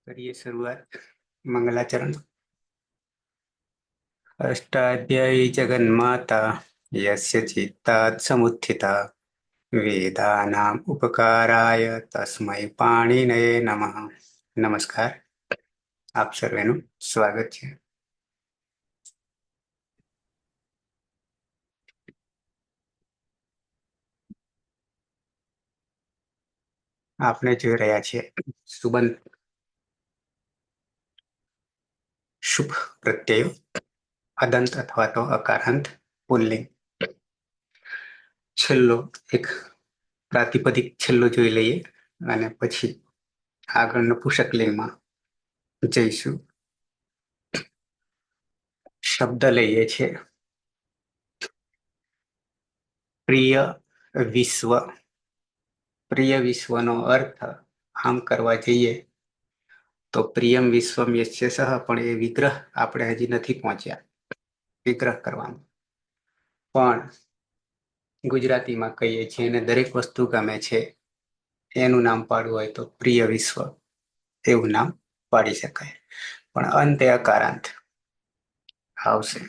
કરીએ શરૂઆત મંગલાચરણ. અષ્ટાધ્યાયી જગન્માતા યસ્ય ચિત્તાत् સમુત્થિતા વેદાનામ ઉપકારાય તસ્મૈ પાણિનયે નમઃ. નમસ્કાર, આપ સર્વેનું સ્વાગત છે. આપણે જોઈ રહ્યા છીએ સુબંત શુભ પ્રત્યય અદંત અથવા તો અકારાંત પુલ્લિંગ. છેલ્લો એક પ્રાતિપદિક છેલ્લો જોઈ લઈએ અને પછી આગળનો પુષકલિંગમાં જઈશું. શબ્દ લઈએ છીએ પ્રિય વિશ્વ. પ્રિય વિશ્વનો અર્થ આમ કરવા જઈએ તો પ્રિયમ વિશ્વમ યસ્ય સહ, પણ એ વિગ્રહ આપણે હજી નથી પહોંચ્યા વિગ્રહ કરવાનું. પણ ગુજરાતીમાં કહીએ છીએ અને દરેક વસ્તુ ગમે છે એનું નામ પાડવું હોય તો પ્રિય વિશ્વ એવું નામ પાડી શકાય. પણ અંતે અકારાંત આવશે.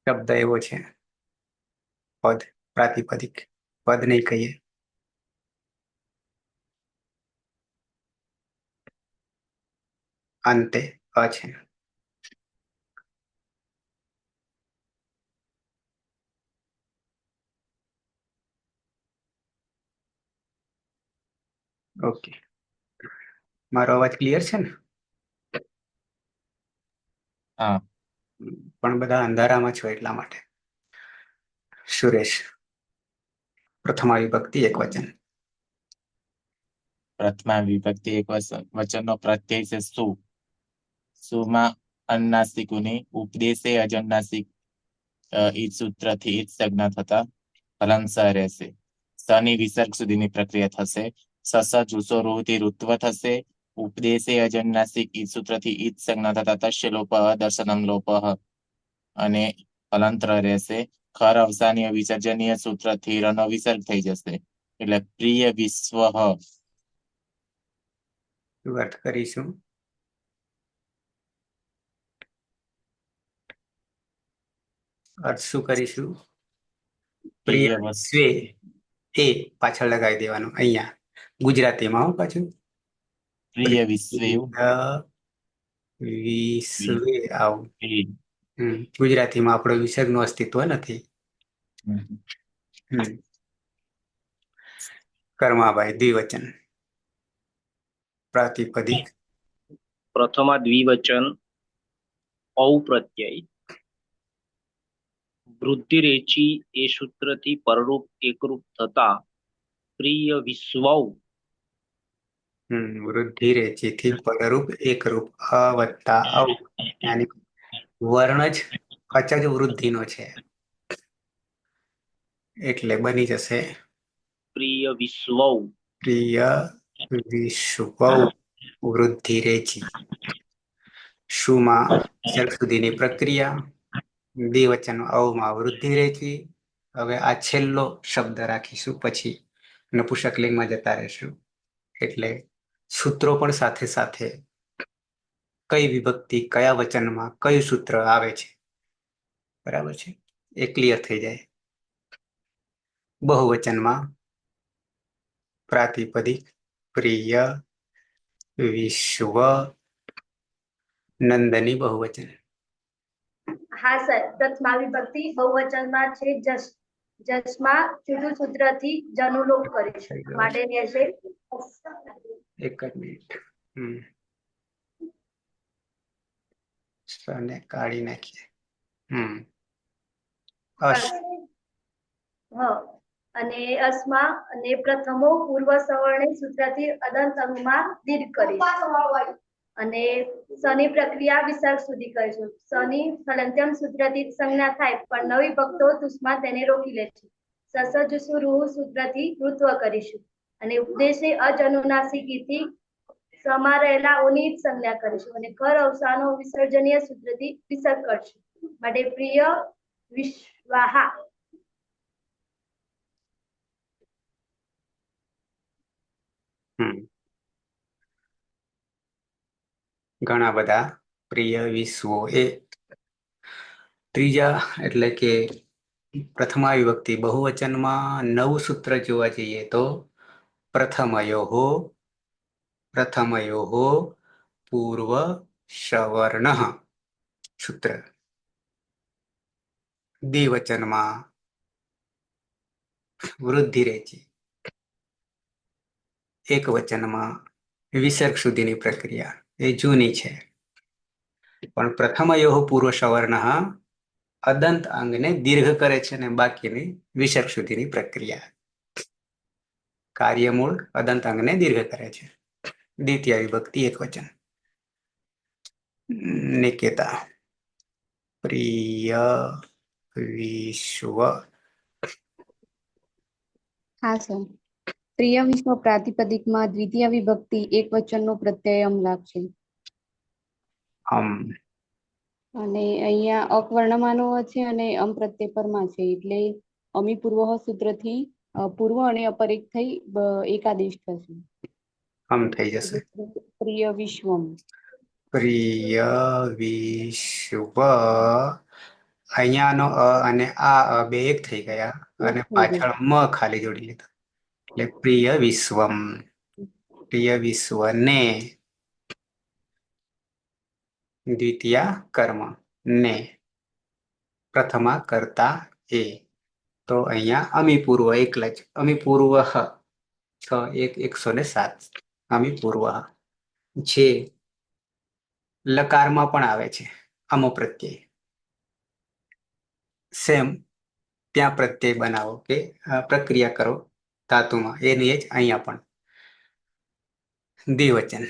શબ્દ એવો છે, પદ પ્રાતિપદિક પદ નહીં કહીએ. અંતે અ છે. ઓકે, મારો અવાજ ક્લિયર છે ને? હા. પણ બધા અંધારામાં છો એટલા માટે. સુરેશ, પ્રથમા વિભક્તિ એક વચન. પ્રથમા વિભક્તિ એક વચનનો પ્રત્યય છે સુ. સુમાં અનુનાસિકોની ઉપદેશે અજનુનાસિક ઈદ સૂત્રથી ઈદ સંજ્ઞા થતા હલંત સ રહેશે. સની વિસર્ગ સુધીની પ્રક્રિયા થશે. સસ જુસો રૂથી ઋત્વ થશે. ઉપદેશે અજનુનાસિક ઈદ સૂત્રથી ઈદ સંજ્ઞા થતા તસ્ય લોપ દર્શનમ લોપ અને હલંત્ર રહેશે. ખર અવસાનીય વિસર્જનીય સૂત્રથી રનો વિસર્ગ થઈ જશે. એટલે પ્રિય વિશ્વ અર્થ કરીશું. અર્થ શું કરીશું? પ્રિય વિશ્વે એ પાછળ લગાવી દેવાનું અહીંયા ગુજરાતીમાં. હું પાછું પ્રિય વિશ્વે વિશ્વે આવું. ગુજરાતીમાં આપણો વિસર્ગનું અસ્તિત્વ નથી. કર્માભાઈ દ્વિવચન પ્રાતિપદિક. પ્રથમા દ્વિવચન ઔ પ્રત્યય. વૃદ્ધિ રેચી એ સૂત્રથી પરરૂપ એકરૂપ થતા પ્રિય વિશ્વૌ. વૃદ્ધિ રેચીથી પરરૂપ એકરૂપ અ વત્તા ઔ, યાની વર્ણ જ અચજ વૃદ્ધિનો છે એટલે બની જશે પ્રિય વિશ્વૌ. પ્રિય વિશ્વૌ વૃદ્ધિ રેચી. શુમાં વિસર્ગ સુધીની પ્રક્રિયા, દ્વિવચન ઔમાં વૃદ્ધિ રેચી. હવે આ છેલ્લો શબ્દ રાખીશું, પછી નપુંસકલિંગમાં જતા રહેશું. એટલે સૂત્રો પણ સાથે સાથે કઈ વિભક્તિ કયા વચનમાં કયું સૂત્ર આવે છે, બરાબર છે, એ ક્લિયર થઈ જાય. બહુવચનમાં પ્રાતિપદિક પ્રિય વિશ્વ નંદની બહુવચન. હા સર, પ્રથમા વિભક્તિ બહુવચનમાં છે જસ. જસમાં જુદું સૂત્રથી જનુલોપ કરીશું માટે રહેશે. એક જ મિનિટ. ને કાઢી નાખીએ. અને અસ્મા અને પ્રથમો પૂર્વ સવર્ણ સૂત્રથી અદંત અંગમાં દીર્ઘ કરીશું. અને સની પ્રક્રિયા વિસર્ગ સુધી કરીશું. સની હલંત્યમ સૂત્રથી સંજ્ઞા થાય પણ નવી ભક્તો તુષ્મા તેને રોકી લે છે. સસજસુ રૂહ સૂત્રથી ઋત્વ કરીશું અને ઉપદેશે અજનુનાસિકીથી સમા રહેલા ઓની જ સંજ્ઞા કરીશું અને કર અવસાનો વિસર્જનીય સૂત્રથી વિસર્ગ કરશું. માટે પ્રિય વિશ્વાહા. ઘણા બધા પ્રિય વિશ્વો એ ત્રીજા એટલે કે પ્રથમા વિભક્તિ બહુવચનમાં નવું સૂત્ર જોવા જઈએ તો પ્રથમયોહો પૂર્વ સવર્ણ સૂત્ર. દ્વિવચનમાં વૃદ્ધિ રેચી. એક વચનમાં વિસર્ગ સુધીની પ્રક્રિયા એ જૂની છે, પણ પ્રથમયોહ પૂર્વ સવર્ણ અદંત અંગને દીર્ઘ કરે છે અને બાકીની વિસર્ગ સુધીની પ્રક્રિયા કાર્યમૂળ અદંત અંગને દીર્ઘ કરે છે. દ્વિતીય વિભક્તિ એક વચન. નિકેતા. પ્રિય વિશ્વ. હા સર. પ્રિય વિશ્વ પ્રાતિપદિકમાં દ્વિતીય વિભક્તિ એક વચનનો પ્રત્યય લાગશે અને અહીંયા અકવર્ણમાનો છે અને અમ પ્રત્યય પરમાં છે એટલે અમી પૂર્વ સૂત્રથી પૂર્વ અને અપરિક થઈ એકાદેશ થશે. આમ થઈ જશે. પ્રિય વિશ્વમ. પ્રિય વિશ્વ. અહીંયાનો અ અને આ બે એક થઈ ગયા અને પાછળ મ ખાલી જોડી લીધું એટલે પ્રિય વિશ્વમ. પ્રિય વિશ્વને દ્વિતીય કર્મ ને પ્રથમા કરતા એ. તો અહીંયા અમી પૂર્વ એકલા જ અમી પૂર્વ 107 અમી પૂર્વ છે. લકારમાં પણ આવે છે અમો પ્રત્યય. સેમ ત્યાં પ્રત્યય બનાવો કે પ્રક્રિયા કરો ધાતુમાં એની જ અહીંયા પણ દ્વિવચન.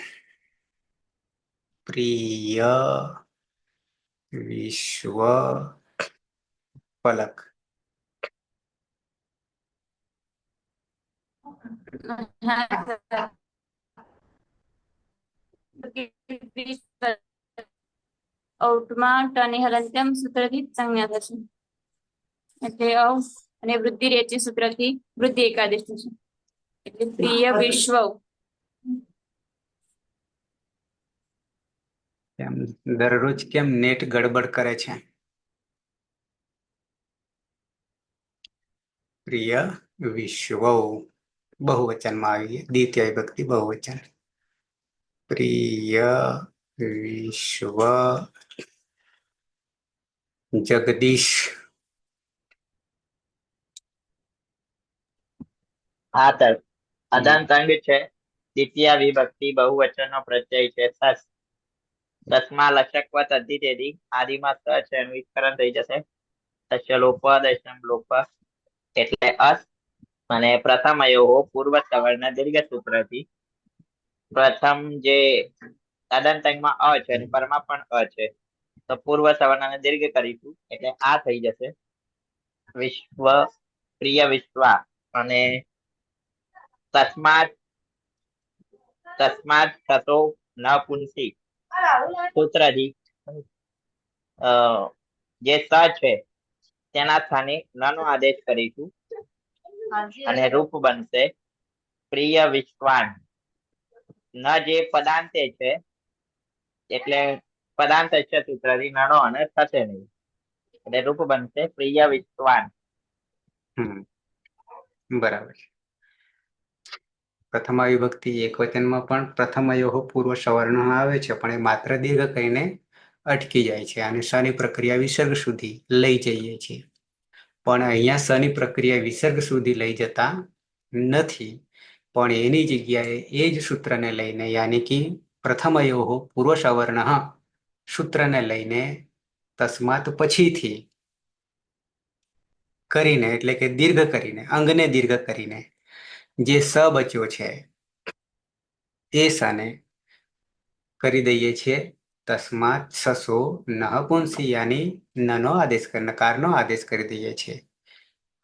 પ્રિય વિશ્વ પલક. આઉટમાં ટની હલંત્યમ સૂત્રથી સંજ્ઞા થશે એટલે અને વૃદ્ધિ રેચી સૂત્રથી વૃદ્ધિ એકાદેશ થશે એટલે પ્રિય વિશ્વ. દરરોજ કેમ નેટ ગડબડ કરે છે? પ્રિય વિશ્વ બહુવચનમાં આવી દ્વિતીય વિભક્તિ બહુવચન. પ્રિય વિશ્વ જગદીશ. હા સર. અદંત અંગ છે. દ્વિતીય વિભક્તિ બહુવચનનો પ્રત્યય છે સસ. સસમાં લક્ષકવત અધિતેથી આદિમાં સ છે એનું વિસ્તરણ થઈ જશે. તસ્ય લોપ દશમ લોપ એટલે અસ અને પ્રથમ અયો પૂર્વ સવર્ણ દીર્ઘ સૂત્રથી પ્રથમ જે અદંત અંગમાં અ છે અને પરમાં પણ અ છે તો પૂર્વ સવર્ણને દીર્ઘ કરીશું એટલે આ થઈ જશે વિશ્વ. પ્રિય વિશ્વા અને તસ્માત થતો ન પુંસી સૂત્રથી જે સ છે તેના સ્થાને ન નો આદેશ કરીશું અને રૂપ બનશે પ્રિય વિશ્વાન. ન જે પદાંતે છે એટલે પદાંત છે સૂત્રથી નણો અને થશે નહીં એટલે રૂપ બનશે પ્રિય વિશ્વાન. બરાબર. પ્રથમ વિભક્તિ એક વચનમાં પણ પ્રથમ અયોહ પૂર્વ સવર્ણ આવે છે પણ એ માત્ર દીર્ઘ કહીને અટકી જાય છે અને સની પ્રક્રિયા વિસર્ગ સુધી લઈ જઈએ છીએ પણ અહીંયા સની પ્રક્રિયા વિસર્ગ સુધી લઈ જતા નથી પણ એની જગ્યાએ એ જ સૂત્રને લઈને યાની કે પ્રથમ અયોહ પૂર્વ સવર્ણ સૂત્રને લઈને તસ્માત પછીથી કરીને એટલે કે દીર્ઘ કરીને અંગને દીર્ઘ કરીને જે સ બચ્યો છે એ સને કરી દઈએ છીએ તસ્માત સસો નહ પુંસી યાની નનો આદેશ નકારનો આદેશ કરી દઈએ છીએ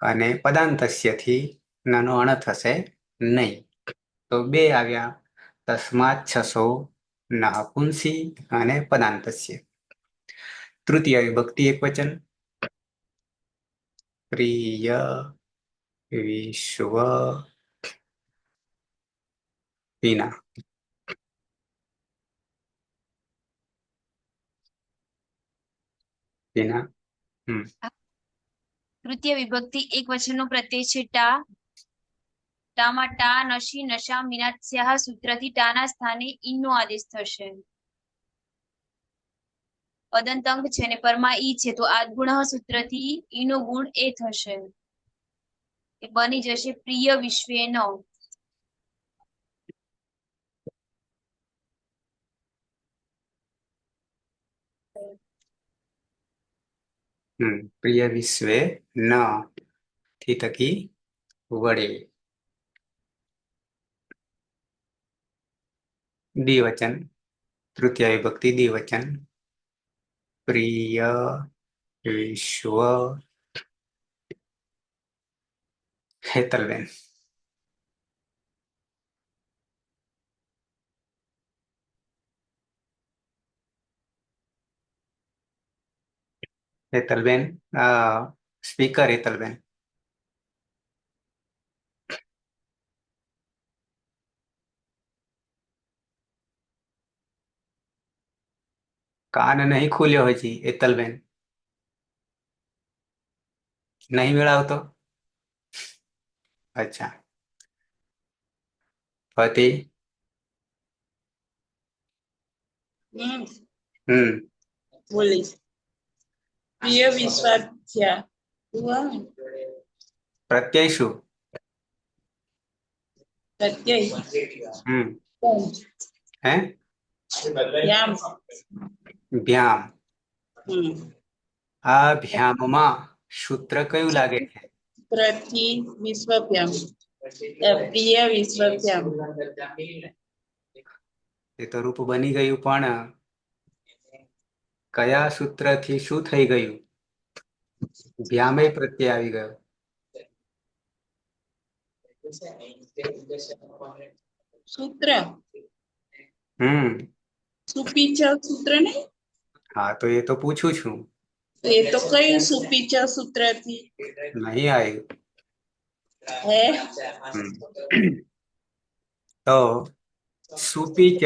અને પદાંતસ્યથી નનો અણ થશે નહીં. તો બે આવ્યા તસ્માત છસો નહ પુંસી અને પદાંતસ્ય. તૃતીય વિભક્તિ એકવચન પ્રિય વિશ્વ વિના. વિના. તૃતીય વિભક્તિ એક વચનનો પ્રત્યય છે ટા. ટામાં ટા નશી નશા મીનાસ્યાહ સૂત્રથી ટાના સ્થાને ઈનો આદેશ થશે. પદંતંગ છે ને પરમાં ઈ છે તો આદગુણ સૂત્રથી ઈનો ગુણ એ થશે. એ બની જશે પ્રિય વિશ્વેનો. પ્રિય વિશ્વે ન થી થકી વડે. દ્વિવચન તૃતીય વિભક્તિ દ્વિવચન પ્રિય વિશ્વ હેતલબેન. હેતલબેન સ્પીકર હેતલબેન. કાન નહીં ખુલ્યો હજી હેતલબેન. નહીં મેળવતો. અચ્છા. પતિ. બોલીશ પ્રિય વિશ્વાધ્યા પ્રત્યય શું? પ્રત્યય હે યામ ભ્યામ. આ ભ્યામમાં સૂત્ર કયું લાગે છે? પ્રતિ વિશ્વભ્યામ પ્રિય વિશ્વભ્યામ. એ તો રૂપ બની ગયું પણ કયા સૂત્રથી શું થઈ ગયું? ભ્યામે પ્રત્યય આવી ગયો. સૂત્ર હમ સુપીચ સૂત્ર ને. હા તો એ તો પૂછું છું. એ તો કયું સુપીચ સૂત્ર થી નહીં આવ્યું. હે તો સુપીચ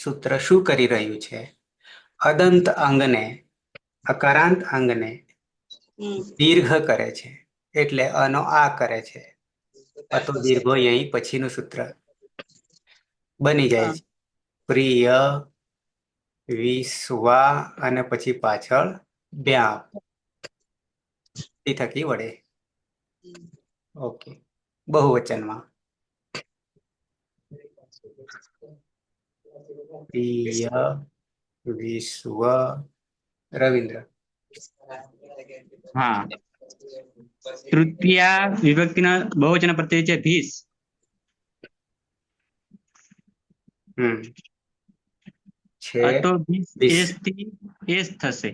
સૂત્ર શું કરી રહ્યું છે? અદંત અંગને અકારાંત અંગને દીર્ઘ કરે છે એટલે અનો આ કરે છે. અતો દીર્ઘો અહીં પછીનું સૂત્ર બની જાય છે. પ્રિય વિશ્વા અને પછી પાછળ ભ્યામ થકી વડે. ઓકે. બહુવચનમાં પ્રિય વિશ્વ. રવિન્દ્ર. હા તૃતીય વિભક્તિના બહુવચન પ્રત્યય છે ભીસ. તો ભીસ એસ થી એસ થશે.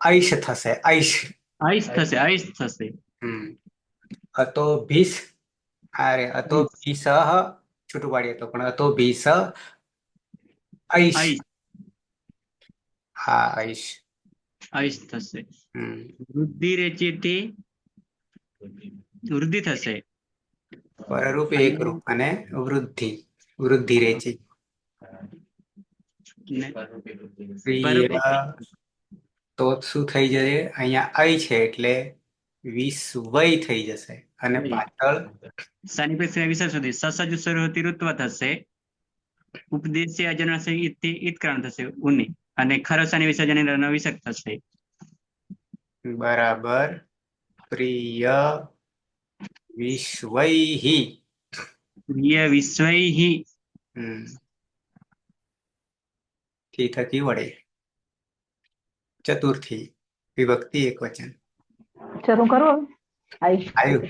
આઈશ થશે. આઈશ આઈશ થશે. આઈશ થશે. અતો ભીસ. અરે અતો ભીસ છૂટું પાડીએ તો પણ અતો ભીસ આઈશ. હા આઈશ. આઈશ થશે. વૃદ્ધિ રેચિથી વૃદ્ધિ થશે. પરરૂપ એકરૂપ અને વૃદ્ધિ. વૃદ્ધિ રેચી. તો શું થઈ જશે? અહીંયા આઈ છે એટલે વિશ્વય થઈ જશે અને પાછળ સાની પેક્ષા વિસર્ગ સુધી સસજ સ્વરથી ઋત્વ થશે. ઉપદેશ્ય અજનાશય ઈત્કારણ થશે ઉની અને ખરસાની વિસર્જન વિસર્ગ થશે. બરાબર. પ્રિય વિશ્વૈહિ. પ્રિય વિશ્વૈહિ થી થકી વડે. ચતુર્થી વિભક્તિ એક વચન. શરૂ કરો. આવ્યું.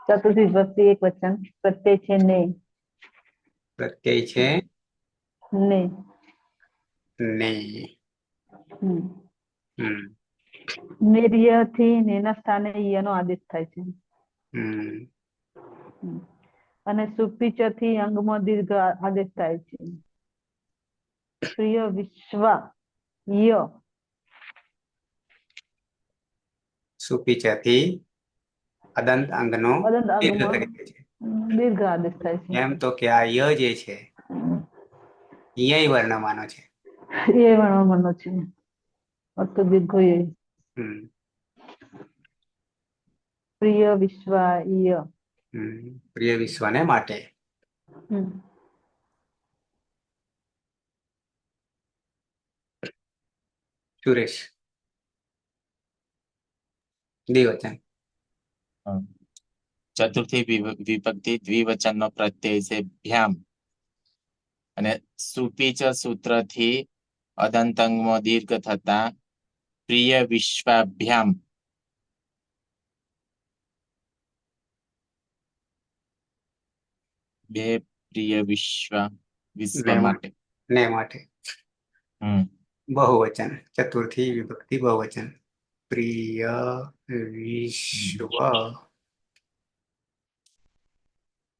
ચતુર્થી વિભક્તિ એક વચન પ્રત્યય છે ને. પ્રત્યય છે ને ને. હમ. હમ નિર્ય થી નેના સ્થાને યનો આદેશ થાય છે. હમ હમ. અને સુપિચ થી અંગમાં દીર્ઘ આદેશ થાય છે. પ્રિય વિશ્વ ય સુપિચાથી અદંત અંગનો અદંત દીર્ઘ અંગમાં તરીકે છે. દીર્ઘ આદેશ થાય છે. એમ તો કે આ ય જે છે ય વર્ણમાનો છે. એ વર્ણમાનો છે. અર્થ દીર્ઘ ય. હમ પ્રિય વિશ્વ ય. પ્રિય વિશ્વને માટે. હમ. સુરેશ દ્વિવચન. ચતુર્થી વિભક્તિ દ્વિવચનનો પ્રત્યય છે ભ્યામ અને સુપીચ સૂત્રથી અદંતંગમાં દીર્ઘ થતા પ્રિય વિશ્વાભ્યામ. બે પ્રિય વિશ્વ માટે. ને માટે હમ બહુવચન. ચતુર્થી વિભક્તિ બહુવચન. પ્રિય વિશ્વ.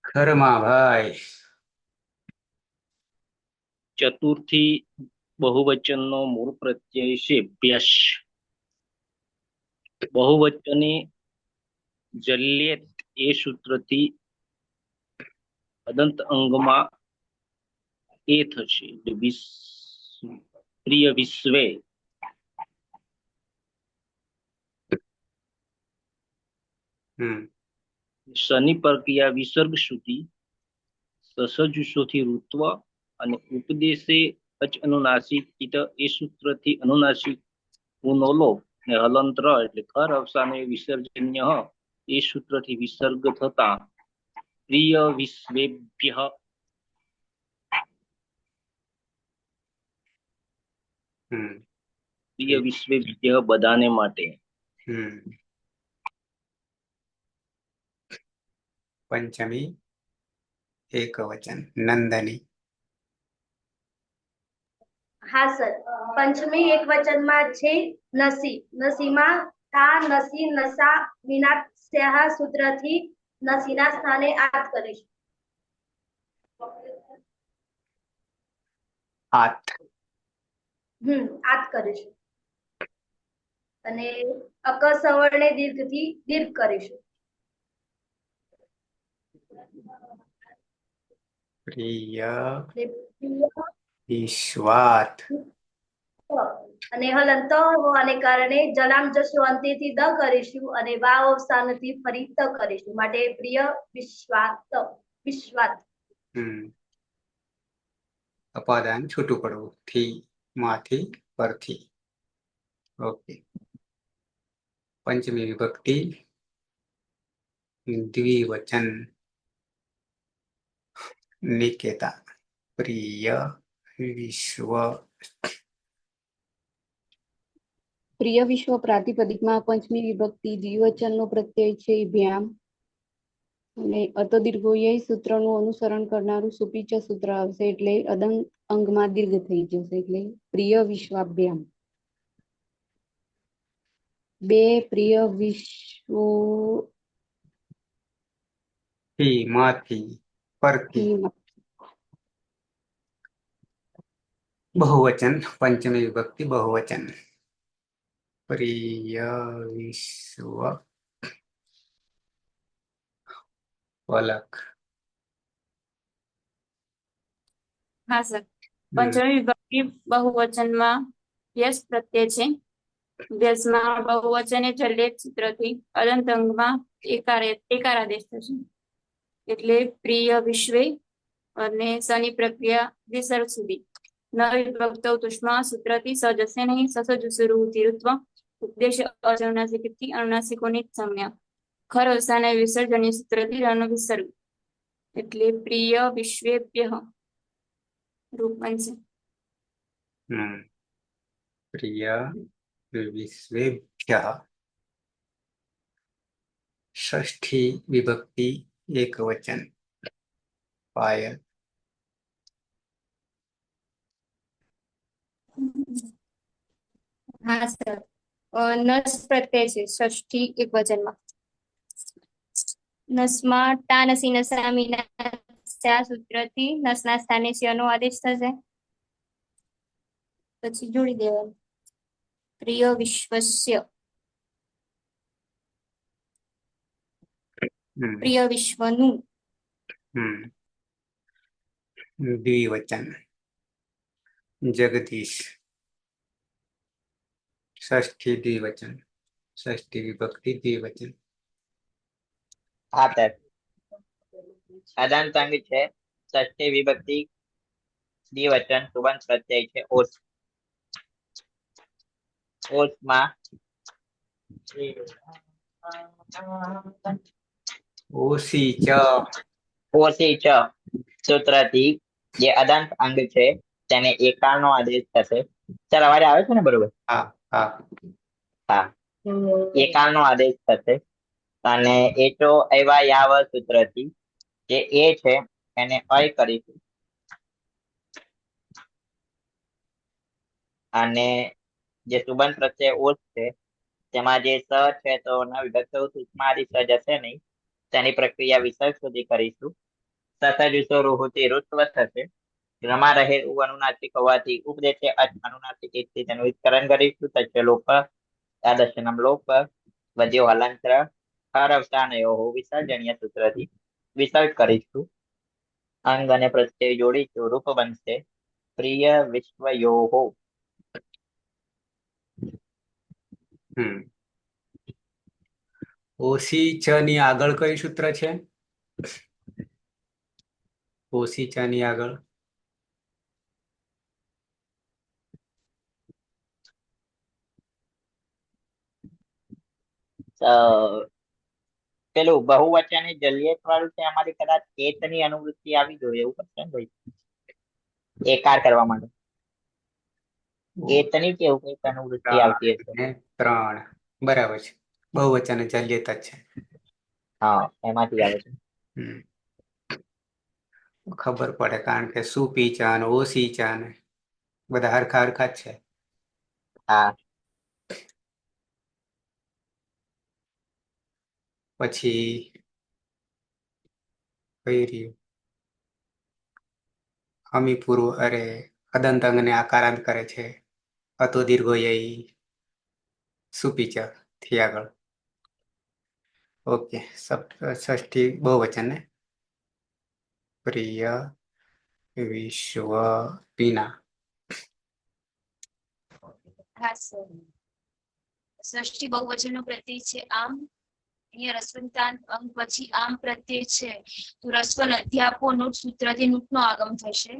ઘરમાં ભાઈ ચતુર્થી બહુવચનનો મૂળ પ્રત્યય છે ભ્યશ. બહુવચને જલ્યેત એ સૂત્રથી અદંત અંગમાં એ થશે એટલે પ્રિય વિશ્વે. શનિ પ્રક્રિયા વિસર્ગ સુધી સસજુષોથી ઋત્વ અને ઉપદેશે અચ અનુનાસિક ઇત એ સૂત્રથી અનુનાસિક ઉનોલોપ ને હલંત્ર એટલે ખર અવસાને વિસર્જન્ય એ સૂત્રથી વિસર્ગ થતા પ્રિય વિશ્વેભ્ય. પ્રિય વિશ્વેભ્ય બધાને માટે. પંચમી એકવચન નંદની. હા સર, પંચમી એક વચનમાં છે નસી. નસીમાં તા નસી નસા વિનાસ્યઃ સૂત્રથી નસીના સ્થાને આત કરીશું. આત. આત કરીશું. અને અકસવર્ણે દીર્ઘથી દીર્ઘ કરીશું. પ્રિય વિશ્વાત. અને હલંત હોવાને કારણે જલામ જશો અંતેથી દ કરીશું અને વાવ અવસાનથી ફરી ત કરીશું. માટે પ્રિય વિશ્વાત. વિશ્વાત. અપાદાન છૂટું પડવું. થી માંથી પરથી. ઓકે. પંચમી વિભક્તિ દ્વિવચન નિકેતા. પ્રિય વિશ્વ. પ્રિય વિશ્વ પ્રાતિપદિકમાં પંચમી વિભક્તિ દ્વિવચનનો પ્રત્યય છે ભ્યામ અને અતદીર્ઘોય સૂત્રનું અનુસરણ કરનારું સુપીચ સૂત્ર આવશે એટલે અદંત અંગમાં દીર્ઘ થઈ જશે એટલે પ્રિય વિશ્વાભ્યામ. બે પ્રિય વિશ્વો થી માંથી પરથી. બહુવચન. પંચમી વિભક્તિ બહુવચન. પ્રિય વિશ્વ. પલક. હા સર, પંચમી વિભક્તિ બહુવચનમાં યશ પ્રત્યય છે. વ્યસમાં બહુવચને જલ્યેત સૂત્રથી અદંત અંગમાં એકાર આદેશ થશે એટલે પ્રિય વિશ્વે અને શનિ પ્રક્રિયા વિસર્ગ સુધી નવી વિભક્ત તુષ્મા સૂત્રથી સ જશે નહીં. સસજુસુરુથી ઋત્વ ઉપદેશ અનુનાસિકથી અનુનાસિકોની સંજ્ઞા ખર અવસાને વિસર્જન્ય સૂત્રથી રનો વિસર્ગ એટલે પ્રિય વિશ્વેભ્ય રૂપ બનશે. પ્રિય વિશ્વેભ્ય. ષષ્ઠી વિભક્તિ એકવચન પાયલ. હા સર. નસ પ્રત્યય છે ષષ્ઠી એક વચનમાં. નસમાં ટા નસી નસા મીના સૂત્રથી નસના સ્થાને નો આદેશ થશે. પછી જોડી દેવાનું પ્રિય વિશ્વસ્ય, હમ પ્રિય વિશ્વનું, હમ દ્વિવચન જગદીશ, ષષ્ઠી દ્વિવચન, ષષ્ઠી વિભક્તિ દ્વિવચન. હા સર. અદાંત અંગ છે ષષ્ઠી વિભક્તિ દ્વિવચન સુબંત પ્રત્યય છે ઓસ. ઓસમાં ઓસી ચ, ઓસી ચ સૂત્રથી જે અદાંત અંગ છે તેને એકાળનો આદેશ થશે. સર અવાજ આવે છે ને બરોબર? હા હા હા, એકાળનો આદેશ થશે અને એચો એવા યાવ સૂત્રથી જે એ છે એને અય કરીશું અને જે સુબંત પ્રત્યય ઓસ છે તેમાં જે સ છે તો ન વિભક્ત સૂક્ષ્માદિ સ જશે નહીં. તેની પ્રક્રિયા વિસર્ગ સુધી કરીશું. સસજુસો રૂહુથી ઋત્વ થશે. રમા રહે અનુનાસિક હોવાથી ઉપદેશે અનુનાસિક એકથી તેનું વિસ્તરણ કરીશું. તચ્ચ લોપ આદર્શનમ લોપ વધ્યો હલંત્ર અવસાનયો વિસર્જનીય સૂત્રથી વિસર્ગ કરીશું. અંગ અને પ્રત્યય જોડીશું. રૂપ બનશે પ્રિય વિશ્વયોહો. ઓસી ચ ની આગળ કયું સૂત્ર છે? ઓસી ચ ની આગળ પેલું બહુવચન જલિયત વાળું છે અમારી કદાચ એતની અનુવૃત્તિ આવી જોઈએ એવું કરશે ને ભાઈ, એકાર કરવા માટે એતની કેવું કઈક અનુવૃત્તિ આવતી હશે. 3 બરાબર છે. બહુવચન જલ્યતા જ છે. હા, એમાંથી આવે છે. ખબર પડે કારણ કે સુપી ચા ને ઓસી ચા ને બધા હરખા હરખા જ છે. હા, પછી કઈ રહ્યું હમી પૂર્વ અરે અદંત અંગને આકારાંત કરે છે. અતો દીર્ઘો યઈ સુપીચ થી આગળ. ઓકે, ષષ્ઠી બહુવચન ને પ્રિય વિશ્વ પીના. હા સર. ષષ્ઠી બહુવચનનો પ્રત્યય છે આમ. અહીંયા રસ્વંતાંત અંગ પછી આમ પ્રત્યય છે તો રસ્વ અધ્યાપો નૂટ સૂત્રથી નૂટ નો આગમ થશે.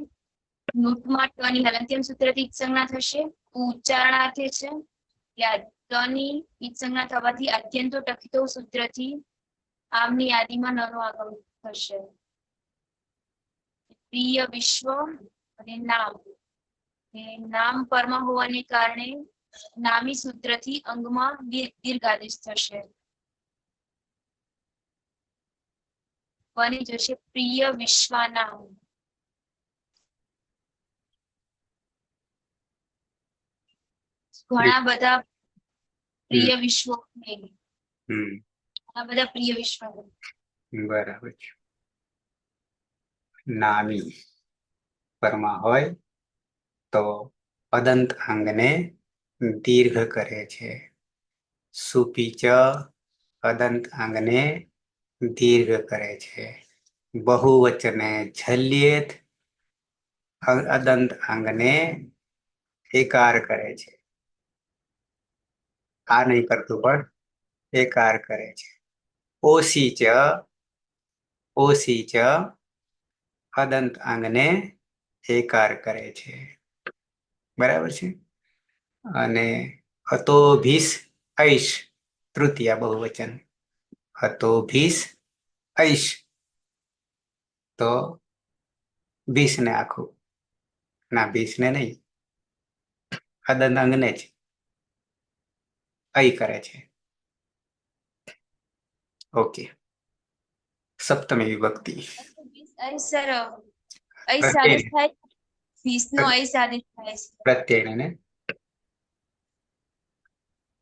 નૂટમાં ટ ની હલંત્યમ સૂત્રથી સંજ્ઞા થશે. ઉચ્ચારણાર્થે છે. તની સંજ્ઞા થવાથી અત્યંતો ટકિતો સૂત્રથી આમની યાદીમાં નનો આગમ થશે. પ્રિય વિશ્વ અને નામ. નામ પરમાં હોવાને કારણે નામી સૂત્રથી અંગમાં દીર્ઘાદેશ થશે. બની જશે પ્રિય વિશ્વનામ. ઘણા બધા પ્રિય વિશ્વો ઘણા બધા પ્રિય વિશ્વ. બરાબર છે. નામી પરમાં હોય તો અદંત અંગને દીર્ઘ કરે છે. સુપીચ અદંત અંગને દીર્ઘ કરે છે. બહુવચને ઝલ્યેત અદંત અંગને એકાર કરે છે. આ નહીં કરતું પણ એકાર કરે છે. ઓસી ચ અદંત અંગને એકાર કરે છે. બરાબર છે. અને અતોભીસ ઐશ તૃતીય બહુવચન. અતોભીસ ઐશ તો ભીસ ને આખું ના ભીસ ને નહીં અદંત અંગને જ અય કરે છે. ઓકે, સપ્તમી વિભક્તિ સર આદેશ થાય. વીસનો આદેશ થાય છે. પ્રત્યયને ને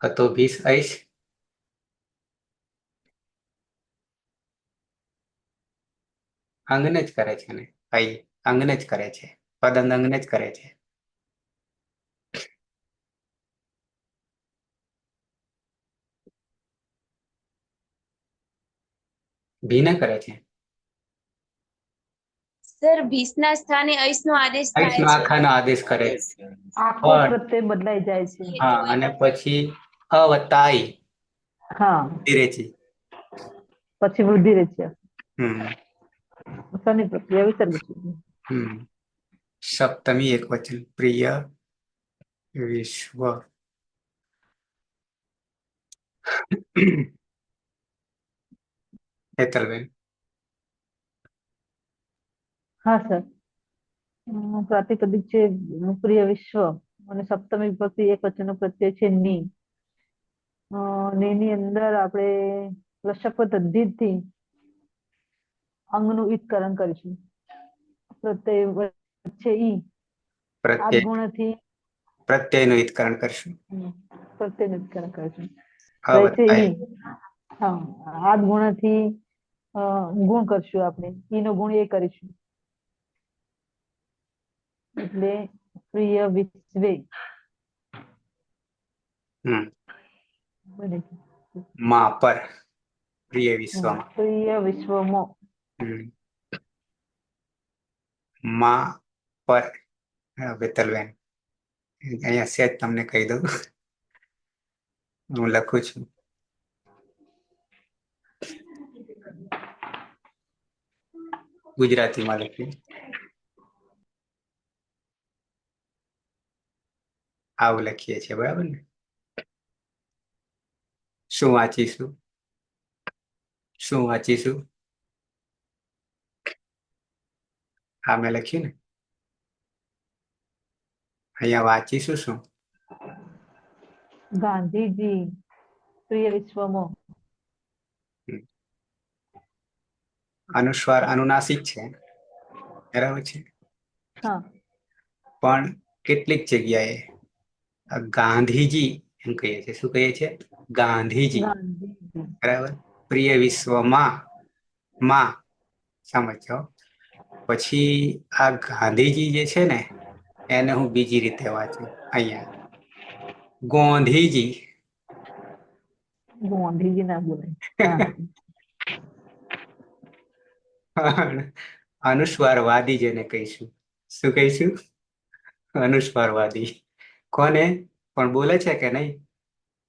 હતો ભીસ ઐશ અંગને જ કરે છે ને અંગને જ કરે છે, પદંત અંગને જ કરે છે. ભીને કરે છે. સર વીસના સ્થાને ઐસનો આદેશ થાય ઐશનો છે. આખાનો આદેશ કરે આખો પણ પ્રત્યય બદલાઈ જાય છે. હા, અને પછી અવતાઈ હા, ધીરેથી. પછી વૃદ્ધિ રેચે. હમ શનિ પ્રક્રિયા વિસર્ગ સુધી. હમ સપ્તમી એક વચન પ્રિય વિશ્વ. હેતલબેન. હા સર, પ્રાતિપદિક છે પ્રિય વિશ્વ અને સપ્તમી વિભક્તિ એક વચનનો પ્રત્યય છે ની. ની અંદર આપણે લસપત અધિથી અંગનું ઈતકરણ કરીશું. પ્રત્યય વચ્ચે ઈ આદગુણથી પ્રત્યયનું ઈતકરણ કરશું. પ્રત્યયનું ઈતકરણ કરીશું. અવતાઈ. ઈ હા, આદગુણથી ગુણ કરશું આપણે, ઈ નો ગુણ એ કરીશું એટલે પ્રિય વિશ્વે બને છે. માં પર પ્રિય વિશ્વમાં. પ્રિય વિશ્વમાં માં પર. બેતલબેન અહીંયા સેજ તમને કહી દઉં, હું લખું છું. ગુજરાતીમાં લખ્યું આવું લખીએ છીએ, બરાબર ને? શું વાંચીશું? શું વાંચીશું? હા, મેં લખ્યું ને. અહીંયા વાંચીશું શું? ગાંધીજી પ્રિય વિશ્વમાં. અનુસ્વાર અનુનાસિક છે, બરાબર છે, હા, પણ કેટલીક જગ્યાએ ગાંધીજી એમ કહીએ છીએ. શું કહીએ છીએ? ગાંધીજી. ગાંધીજી. બરાબર. પ્રિય વિશ્વમાં માં સમજો. પછી આ ગાંધીજી જે છે ને, એને હું બીજી રીતે વાંચું. અહીંયા ગોંધીજી. ગાંધીજી ના બોલાય. અનુસ્વારવાદી જેને કહીશું. શું કહીશું? અનુસ્વારવાદી. કોને પણ બોલે છે કે નહીં?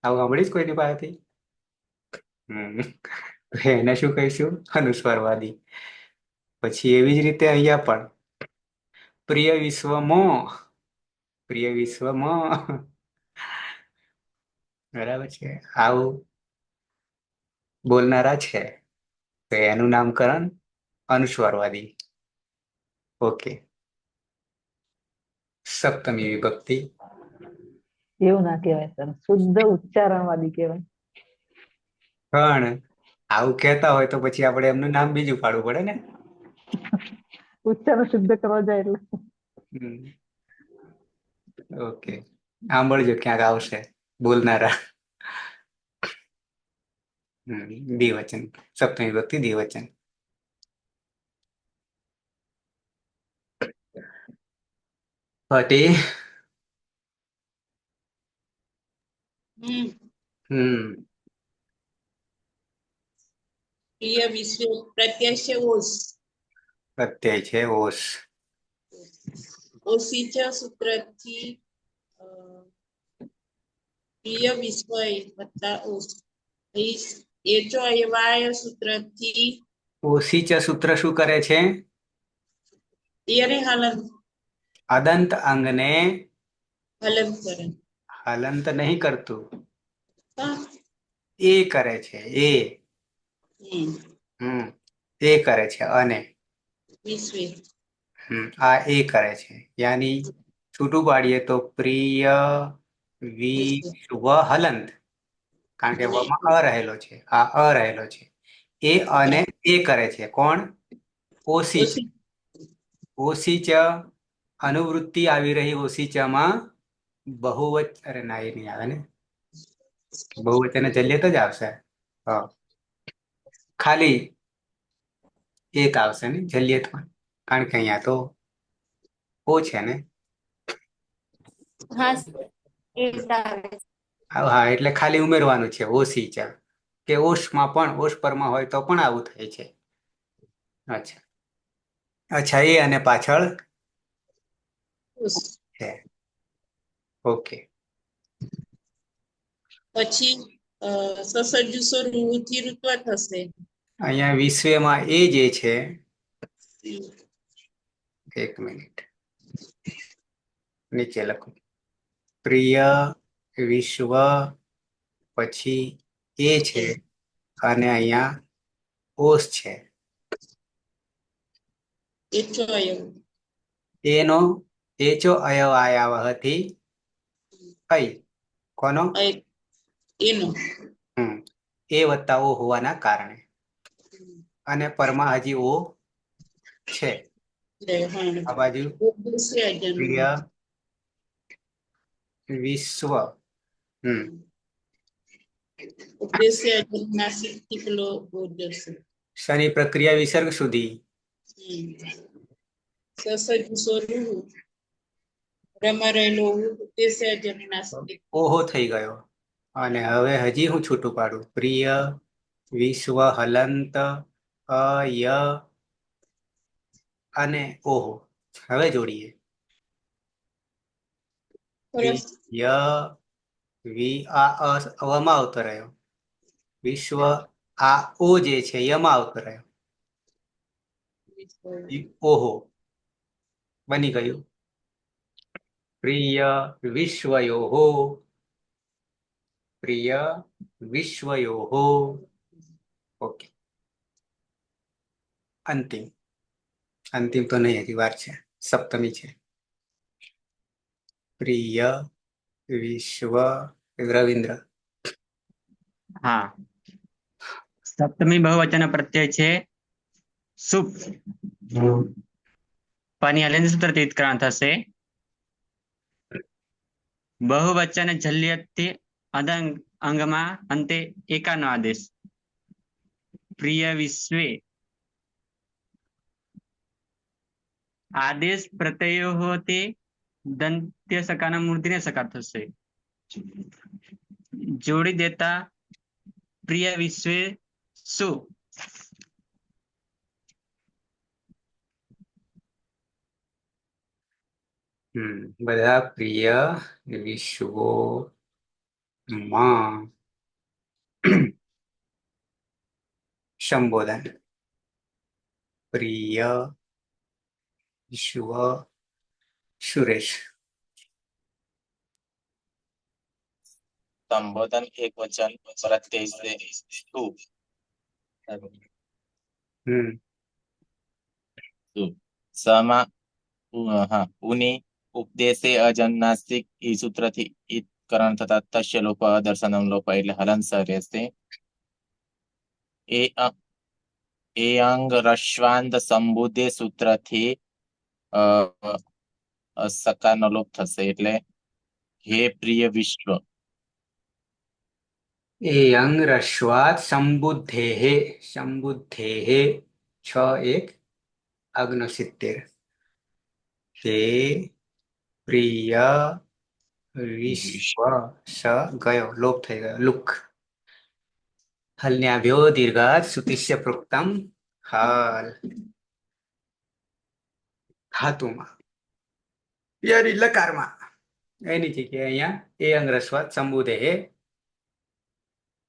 આવું સાંભળ્યું જ કોઈની પાસેથી? એને શું કહીશું? અનુસ્વારવાદી. પછી એવી જ રીતે અહીંયા પણ પ્રિય વિશ્વમાં. પ્રિય વિશ્વમાં, બરાબર છે, આવું બોલનારા છે તો એનું નામકરણ અનુસ્વારવાદી. ઓકે. સપ્તમી વિભક્તિ. એવું ના કહેવાય સર, શુદ્ધ ઉચ્ચારણવાદી કહેવાય. પણ આવું કહેતા હોય તો પછી આપણે એમનું નામ બીજું પાડવું પડે ને. ઉચ્ચારણ શુદ્ધ કરવા જાય એટલે. ઓકે, સાંભળજો, ક્યાંક આવશે બોલનારા. દ્વિવચન. સપ્તમી વિભક્તિ દ્વિવચન. પટી. પ્રિય વિશ્વ પ્રત્યય છે ઓસ. પ્રત્યય છે ઓસ. ઓસીચ સૂત્રથી પ્રિય વિશ્વ વત્તા ઓસ. એચો અયવાય સૂત્રથી ઓસીચ સૂત્ર શું કરે છે? યરે હલંત. અદંત અંગને હલંત કરે. હલંત નહીં કરતું, હા. એ કરે છે. એ કરે છે. અને વિશ્વે આ એ કરે છે. યાની છૂટું પાડીએ તો પ્રિય વિશ્વ હલંત, કારણ કે વમાં અ રહેલો છે, આ અ રહેલો છે. એ અને એ કરે છે. કોણ? ઓસીચ. ઓસીચ અનુવૃત્તિ આવી રહી ઓસીચામાં અરે ના એ નહીં આવે ને, બહુવચન જલ્યત જ આવશે. હા, ખાલી એક આવશે ને જલ્યતમાં, કારણ કે અહીંયા તો ઓ છે ને. હા સર, એક આવે છે. હા, એટલે ખાલી ઉમેરવાનું છે ઓસીચા, કે ઓશમાં પણ ઓશ પરમાં હોય તો પણ આવું થાય છે. અચ્છા અચ્છા, એ અને પાછળ છે. ઓકે. પછી સસર્જુ સ્વરૂપથી ઋત્વ થશે. અહીંયા વિશ્વમાં એ જે છે, એક મિનિટ નીચે લખું, પ્રિય વિશ્વ પછી એ છે અને અહીંયા ઓસ છે. એચો અયવ. એનો એચો અયવ આયાવહથી કઈ કોનો એનો એ વત્તા ઓ હોવાના કારણે, અને પરમાં હજી ઓ છે. આ બાજુ પ્રિય વિશ્વ ઉપદેશ્ય નાસિક ટીકલો બોર્ડર્સ. શની પ્રક્રિયા વિસર્ગ સુધી સસર્જુ સ્વરૂપ રમા રહેલો ઉપદેશ્ય નાસિક ઓહો થઈ ગયો. અને હવે હજી હું છૂટું પાડું, પ્રિય વિશ્વ હલંત અય અને ઓહો. હવે જોડીએ, ય અવામાં આવતો રહ્યો, વિશ્વ આ ઓ જે છે યમાં આવતો રહ્યો, ઓહો બની ગયું પ્રિય વિશ્વયોહો. પ્રિય વિશ્વયોહો. ઓકે. અંતિમ અંતિમ તો નહીં, હજી વાર છે, સપ્તમી છે. પ્રિય વિશ્વ રવિન્દ્ર. હા, સપ્તમી બહુવચન પ્રત્યય છે સુપ. પની હલન સૂત્રથી ઉત્ક્રાંત થશે. બહુવચન જલ્યથી અદંગ અંગમાં અંતે એકાનો આદેશ. પ્રિય વિશ્વે આદેશ પ્રત્યયો હોતે દંત્ય સકાના મૂર્તિને સકાર થશે. જોડી દેતા પ્રિય વિશ્વે શું. બધા પ્રિય વિશ્વો માં સંબોધન. પ્રિય વિશ્વ સુરેશ. સંબોધન એક વચન પ્રત્યય છે શું. સમાં હા ઉની ઉપદેશે અજન્નાસ્તિક ઈ સૂત્રથી ઈત્કરણ થતા તસ્ય લોપ દર્શનમ લોપ એટલે હલંસ રહેશે. એ અંગ રશ્વાંત સંબુદ્ધે સૂત્રથી સકારનો લોપ થશે એટલે હે પ્રિય વિશ્વ. એ અંગ રશ્વાત સંબુદ્ધેહે. સંબુદ્ધેહે 6-1-69. હે પ્રિય વિશ્વ સ ગયો, લોપ થઈ ગયો, લુક. હલ્ન્યાભ્યો દીર્ઘાત સુતિષ્ય પ્રોક્તમ હાલ ધાતુમાં યરી લકારમાં એની જગ્યાએ અહીંયા એ અંગ રસ્વાત સંબુધે હે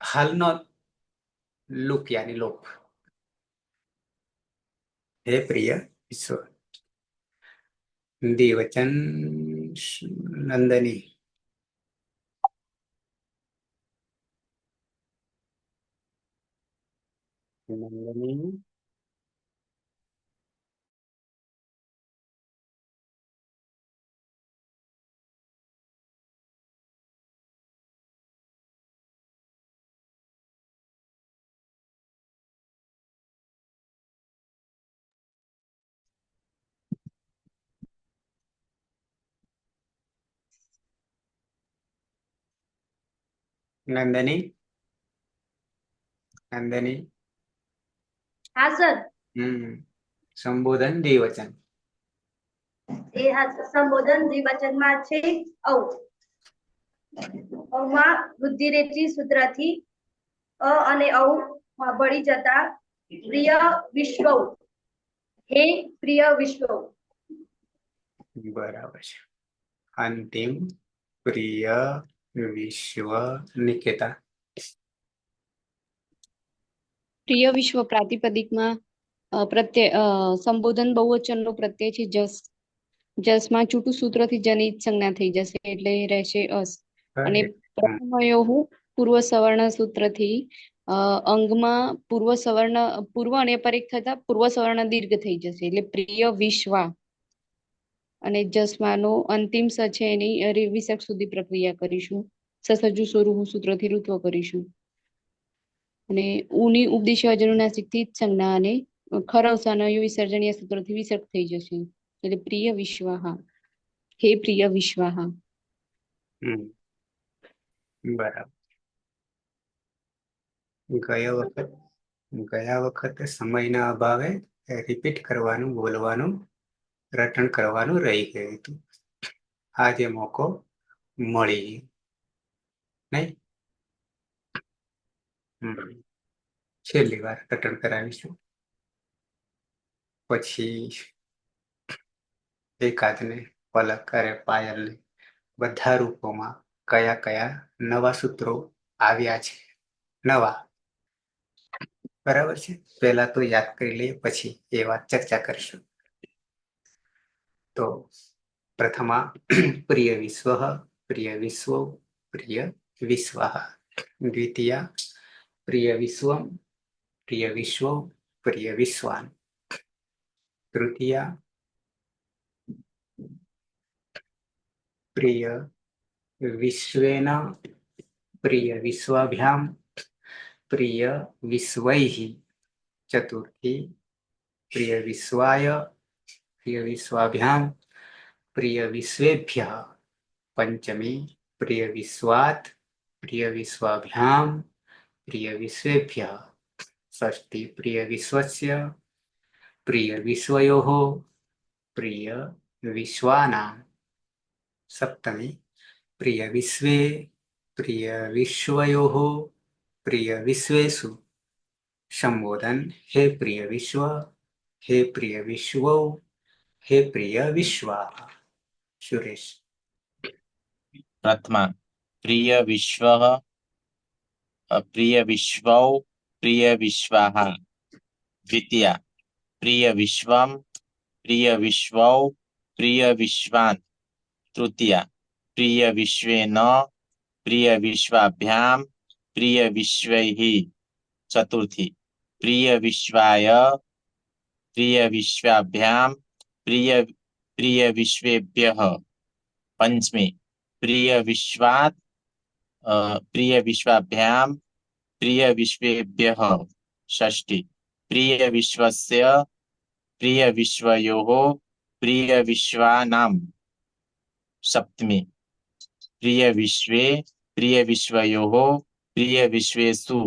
હાલનો લુક યાની લોપ. હે પ્રિય વિશ્વ. દ્વિવચન નંદની. નંદની નંદની નંદની હા સર. સંબોધન દ્વિવચન. એ હા સંબોધન દ્વિવચનમાં છે ઔ. ઔમાં વૃદ્ધિરેચી સૂત્રથી અ અને ઔ માં ભળી જતા પ્રિય વિશ્વ, હે પ્રિય વિશ્વ. બરાબર છે. અંતિમ પ્રિય વિશ્વ. નિકેતા. પ્રિય વિશ્વ પ્રાતિપદિકમાં સંબોધન બહુવચનનો પ્રત્યય છે જસ. જસમાં છૂટું સૂત્રથી જનિત સંજ્ઞા થઈ જશે એટલે રહેશે અસ. અને પ્રથમયોહુ પૂર્વ સવર્ણ સૂત્રથી અંગમાં પૂર્વ અને પરીખ થતા પૂર્વ સવર્ણ દીર્ઘ થઈ જશે એટલે પ્રિય વિશ્વા. અને જસમાનો અંતિમ સ છે એની વિસર્ગ સુધી પ્રક્રિયા કરીશું. સસજુ સ્વરૂપ સૂત્રથી ઋત્વ કરીશું. અને ઉની ઉપદેશ અજનુનાસિક થી સંજ્ઞા અને ખરવસાનો વિસર્જનીય સૂત્રથી વિસર્ગ થઈ જશે એટલે પ્રિય વિશ્વાહા, હે પ્રિય વિશ્વાહા. બરાબર. ગયા વખતે સમયના અભાવે રિપીટ કરવાનું, બોલવાનું, રટણ કરવાનું રહી ગયું હતું. આજે મોકો મળી નહીં. છેલ્લી વાર રટણ કરાવીશું. પછી એકાદને પલક અને પાયલને બધા રૂપોમાં કયા કયા નવા સૂત્રો આવ્યા છે. નવા બરાબર છે. પહેલા તો યાદ કરી લઈએ, પછી એ વાત ચર્ચા કરીશું. તો પ્રથમા પ્રિય વિશ્વ, પ્રિય વિશ્વ, પ્રિય વિશ્વાહ. દ્વિતીયા પ્રિય વિશ્વમ, પ્રિય વિશ્વ, પ્રિય વિશ્વાન. તૃતીયા પ્રિય વિશ્વેન, પ્રિય વિશ્વાભ્યામ, પ્રિય વિશ્વૈઃ. ચતુર્થી પ્રિય વિશ્વાય, પ્રિય વિશ્વાભ્યામ, પ્રિય વિશ્વેભ્યઃ. પંચમી પ્રિય વિશ્વાત, પ્રિય વિશ્વાભ્યામ, પ્રિય વિશ્વેભ્યઃ. ષષ્ઠી પ્રિય વિશ્વસ્ય, પ્રિય વિશ્વયોઃ, પ્રિય વિશ્વાનાં. સપ્તમી પ્રિય વિશ્વે, પ્રિય વિશ્વયોઃ, પ્રિય વિશ્વેષુ. સંબોધન હે પ્રિય વિશ્વ, હે પ્રિય વિશ્વ, હે પ્રિય વિશ્વા. સુરેશ. પ્રથમા પ્રિય વિશ્વ, પ્રિય વિશ્વૌ, પ્રિય વિશ્વાહ. દ્વિતીયા પ્રિય વિશ્વમ, પ્રિય વિશ્વૌ, પ્રિય વિશ્વાન. તૃતીયા પ્રિય વિશ્વેન, પ્રિય વિશ્વાભ્યામ, પ્રિય વિશ્વૈઃ. ચતુર્થી પ્રિય વિશ્વાય, પ્રિય વિશ્વાભ્યામ, પ્રિય વિશ્વેભ્યઃ. પંચમી પ્રિય વિશ્વાત, પ્રિય વિશ્વાભ્યામ, પ્રિય વિશ્વેભ્યઃ. ષષ્ઠી પ્રિય વિશ્વસ્ય, પ્રિય વિશ્વયોઃ, પ્રિય વિશ્વાનાં. સપ્તમી પ્રિય વિશ્વે, પ્રિય વિશ્વયોઃ, પ્રિય વિશ્વેષુ.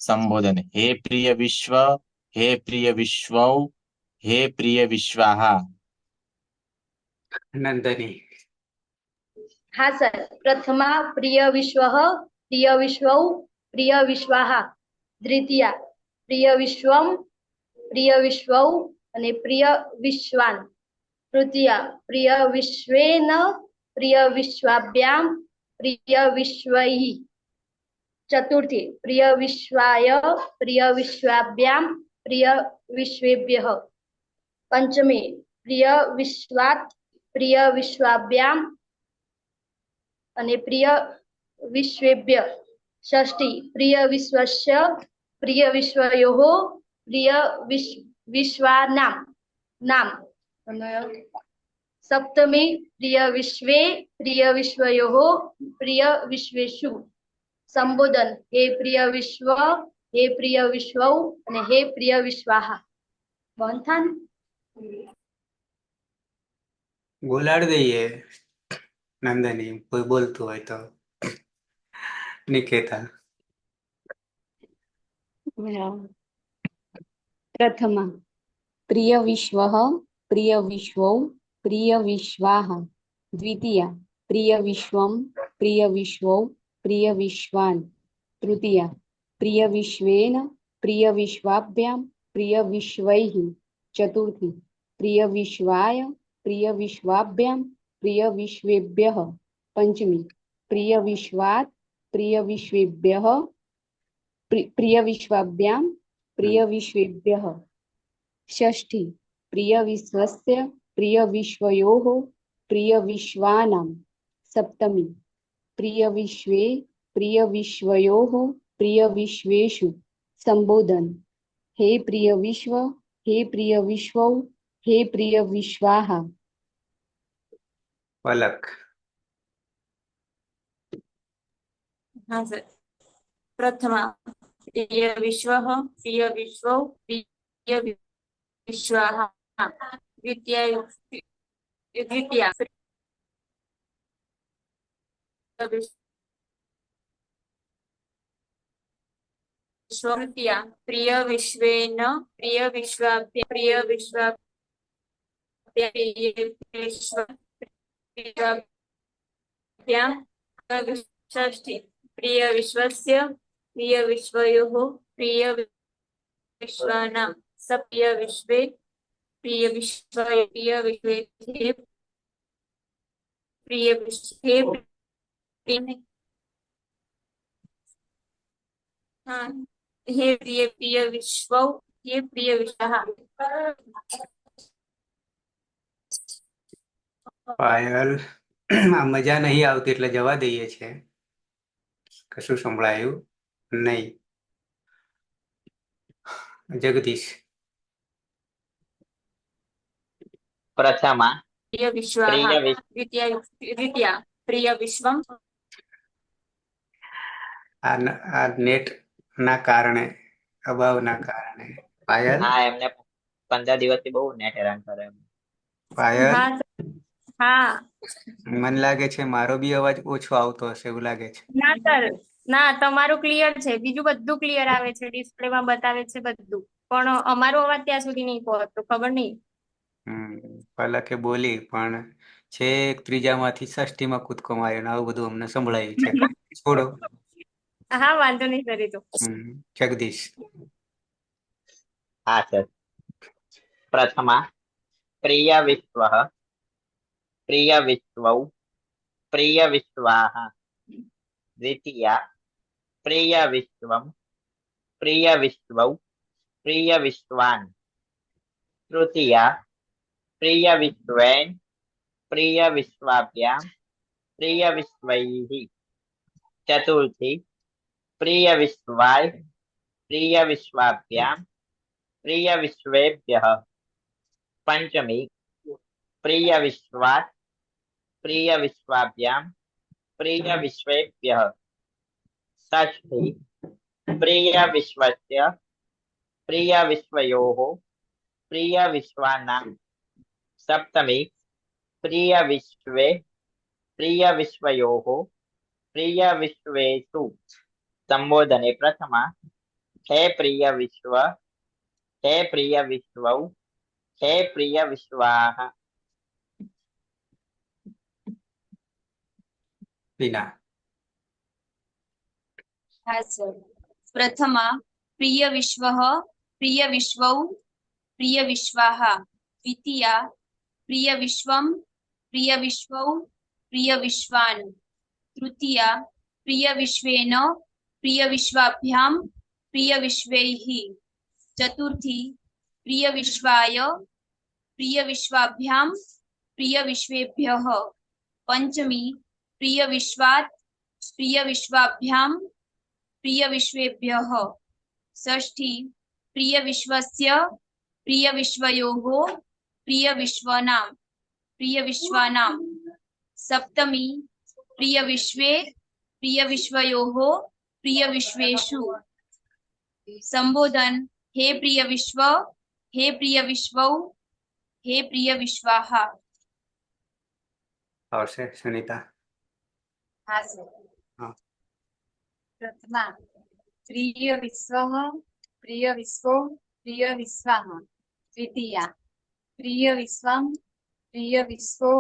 સંબોધન હે પ્રિય વિશ્વ, હે પ્રિય વિશ્વૌ, હે પ્રિય વિશ્વાહ. નંદની. હા સર. પ્રથમા પ્રિય વિશ્વ, પ્રિય વિશ્વૌ, પ્રિય વિશ્વાહ. દ્વિતીયા પ્રિય વિશ્વમ, પ્રિય વિશ્વૌ અને પ્રિય વિશ્વાન. તૃતીયા પ્રિય વિશ્વેન, પ્રિય વિશ્વાભ્યામ, પ્રિય વિશ્વૈઃ. ચતુર્થી પ્રિય વિશ્વાય, પ્રિય વિશ્વાભ્યામ, પ્રિય વિશ્વેભ્યઃ. પંચમી પ્રિય વિશ્વાત, પ્રિય વિશ્વાભ્યામ અને પ્રિય વિશ્વેભ્ય. ષષ્ઠી પ્રિય વિશ્વસ્ય, પ્રિય વિશ્વયોઃ, પ્રિય વિશ્વાનાં. નામ. સપ્તમી પ્રિય વિશ્વે, પ્રિય વિશ્વયોઃ, પ્રિય વિશ્વેષુ. સંબોધન હે પ્રિય વિશ્વ, હે પ્રિય વિશ્વૌ અને હે પ્રિય વિશ્વાહ. બંધન બોલાડી દઈએ નંદની, કોઈ બોલતું હોય તો. નિકેતા. પ્રથમા પ્રિય વિશ્વઃ પ્રિય વિશ્વૌ પ્રિય વિશ્વાઃ. દ્વિતીયા પ્રિય વિશ્વમ પ્રિય વિશ્વૌ પ્રિય વિશ્વાન. તૃતીયા પ્રિય વિશ્વેન પ્રિય વિશ્વાભ્યામ પ્રિય વિશ્વૈઃ. ચતુર્થી પ્રિય વિશ્વાય પ્રિય વિશ્વાભ્યામ પ્રિય વિશ્વેભ્યઃ. પંચમી પ્રિય વિશ્વાત પ્રિય વિશ્વેભ્યઃ પ્રિય વિશ્વાભ્યામ પ્રિય વિશ્વેભ્યઃ. ષષ્ઠી પ્રિય વિશ્વસ્ય પ્રિય વિશ્વયોઃ પ્રિય વિશ્વાનાં. સપ્તમી પ્રિય વિશ્વે પ્રિય વિશ્વયોઃ પ્રિય વિશ્વેષુ. સંબોધન હે પ્રિય વિશ્વ હે પ્રિય વિશ્વૌ હે પ્રિય વિશ્વાઃ. પલક. હા સર. પ્રથમા પ્રિય વિશ્વઃ પ્રિય વિશ્વૌ પ્રિય વિશ્વાઃ. દ્વિતીયા તૃતીયા પ્રિય વિશ્વેન પ્રિય વિશ્વાભ્યામ પ્રિય વિશ્વાભ્યામ. ષષ્ઠી પ્રિય વિશ્વસ્ય પ્રિય વિશ્વયોઃ પ્રિય વિશ્વાનાં. સપ્રિય વિશ્વે પ્રિય વિશ્વ પ્રિય વિશ્વે પ્રિય વિશ્વે હે પ્રિય પ્રિય વિશ્વૌ હે પ્રિય વિશ્વાઃ. પાયલ, આ મજા નહીં આવતી એટલે જવા દઈએ છે. કશું સંભળાયું નહીં. જગદીશ. પ્રથમા પ્રિય વિશ્વાઃ. દ્વિતીયા પ્રિય વિશ્વમ. આ નેટ ના કારણે, અભાવના કારણે. પાયલ. હા, એમને 15 દિવસથી બહુ નેટ હેરાન કરે. પાયલ, હા મને લાગે છે મારો બી અવાજ ઓછો આવતો હશે એવું લાગે છે. ના સર, ના તમારું ક્લિયર છે, બીજું બધું ક્લિયર આવે છે, ડિસ્પ્લેમાં બતાવે છે બધું, પણ અમારો અવાજ ત્યાં સુધી નહીં પહોંચતો, ખબર નહીં. પલકે બોલી પણ છેક ત્રીજામાંથી ષષ્ઠીમાં કૂદકો માર્યો ને આવું બધું અમને સંભળાયું છે. છોડો. હા વાંધો નહીં સર. એ તો જગદીશ. હા સર. પ્રથમા પ્રિય વિશ્વઃ પ્રિય વિશ્વૌ પ્રિય વિશ્વાઃ. દ્વિતીયા પ્રિય વિશ્વમ પ્રિય વિશ્વૌ પ્રિય વિશ્વાન. તૃતીયા પ્રિય વિશ્વેન પ્રિય વિશ્વાભ્યામ પ્રિય વિશ્વૈઃ. ચતુર્થી પ્રિય વિશ્વાય પ્રિય વિશ્વાભ્યામ પ્રિય વિશ્વેભ્યઃ. પંચમી પ્રિય વિશ્વાત પ્રિય વિશ્વાભ્યામ પ્રિય વિશ્વેભ્યઃ. ષષ્ઠી પ્રિય વિશ્વસ્ય પ્રિય વિશ્વયોઃ પ્રિય વિશ્વાનાં. સપ્તમી પ્રિય વિશ્વે પ્રિય વિશ્વયોઃ પ્રિય વિશ્વેષુ. સંબોધને પ્રથમા હે પ્રિય વિશ્વ હે પ્રિય વિશ્વૌ હે પ્રિય વિશ્વાઃ. વિના. હા સર. પ્રથમા પ્રિય વિશ્વઃ પ્રિય વિશ્વૌ પ્રિય વિશ્વાઃ. દ્વિતીયા પ્રિય વિશ્વમ પ્રિય વિશ્વૌ પ્રિય વિશ્વાન. તૃતીયા પ્રિય વિશ્વેન પ્રિય વિશ્વાભ્યામ પ્રિય વિશ્વૈઃ. ચતુર્થી પ્રિય વિશ્વાય પ્રિય વિશ્વાભ્યામ પ્રિય વિશ્વેભ્યઃ. પંચમી પ્રિય વિશ્વાત પ્રિય વિશ્વાભ્યામ પ્રિય વિશ્વેભ્યઃ. ષષ્ઠી પ્રિય વિશ્વસ્ય પ્રિય વિશ્વયોઃ પ્રિય વિશ્વાનાં. સપ્તમી પ્રિય વિશ્વે પ્રિય વિશ્વયોઃ પ્રિય વિશ્વેષુ. સંબોધન હે પ્રિય વિશ્વ હે પ્રિય વિશ્વૌ હે પ્રિય વિશ્વાઃ. આવશે સુનિતા. હા સર. प्रथमा प्रिय विश्वः प्रिय विश्वो प्रिय विश्वाः द्वितीया प्रिय विश्वं प्रिय विश्वो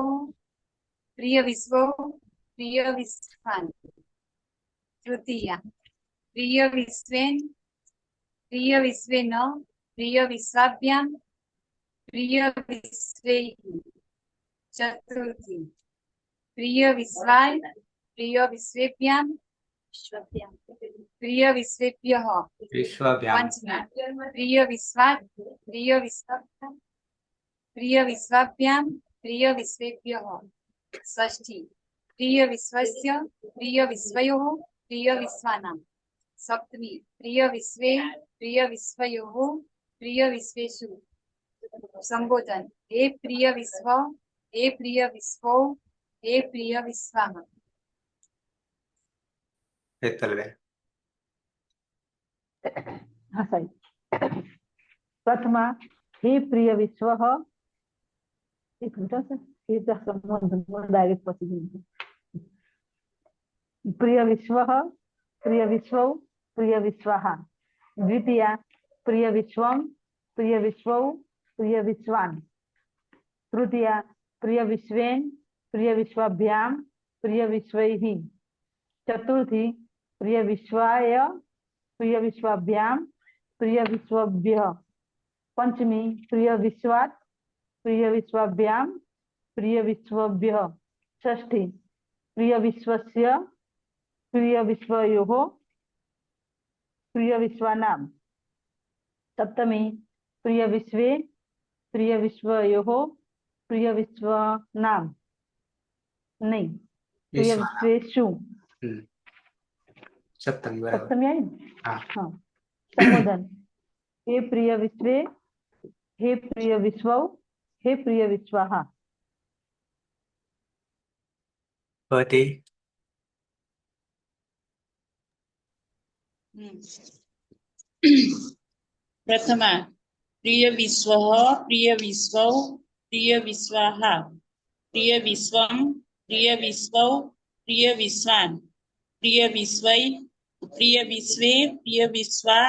प्रिय विश्वो प्रिय विश्वान् तृतीया प्रिय विश्वेन प्रिय विश्वेन प्रिय विश्वाभ्यां प्रिय विश्वैः चतुर्थी प्रिय विश्वाय प्रिय विश्वेभ्यां प्रिय विश्वेभ्यः विश्वाभ्याम पंचमी प्रिय विश्वात् प्रिय विश्वाभ्यां प्रिय विश्वाभ्यां प्रिय विश्वेभ्यः षष्ठी प्रिय विश्वस्य प्रिय विश्वयोः प्रिय विश्वानां सप्तमी प्रिय विश्वे प्रिय विश्वयोः प्रिय विश्वेषु संबोधन हे प्रिय विश्व हे प्रिय विश्वो हे प्रिय विश्वाः हेतलबेन हाँ साहेब प्रथमा हे प्रिय विश्व एक मिनट सर हे संबोधन डायरेक्ट पसी प्रिय विश्व प्रिय विश्व प्रिय विश्वाः द्वितीया प्रिय विश्वं प्रिय विश्वौ प्रिय विश्वान् तृतीया प्रिय विश्वेन प्रिय विश्वाभ्यां प्रिय विश्वैः चतुर्थी प्रिय विश्वाय प्रिय विश्वाभ्यां प्रिय विश्वभ्यः पंचमी प्रिय विश्वात् प्रिय विश्वाभ्यां प्रिय विश्वभ्यः षष्ठी प्रिय विश्वस्य प्रिय विश्वयोः प्रिय विश्वानां सप्तमी प्रिय विश्वे प्रिय विश्वयोः प्रिय विश्वानां नहीं प्रिय विश्वानां। विश्वेषु सप्तमी बराबर सप्तमी आई हाँ हाँ संबोधन हे प्रिय विश्वे हे प्रिय विश्वौ हे प्रिय विश्वाः भवती प्रथमा प्रिय विश्व प्रिय विश्वौ प्रिय विश्वाः प्रिय विश्वं प्रिय विश्वौ प्रिय विश्वान् प्रिय विश्वै प्रिय विश्वे प्रिय विश्वा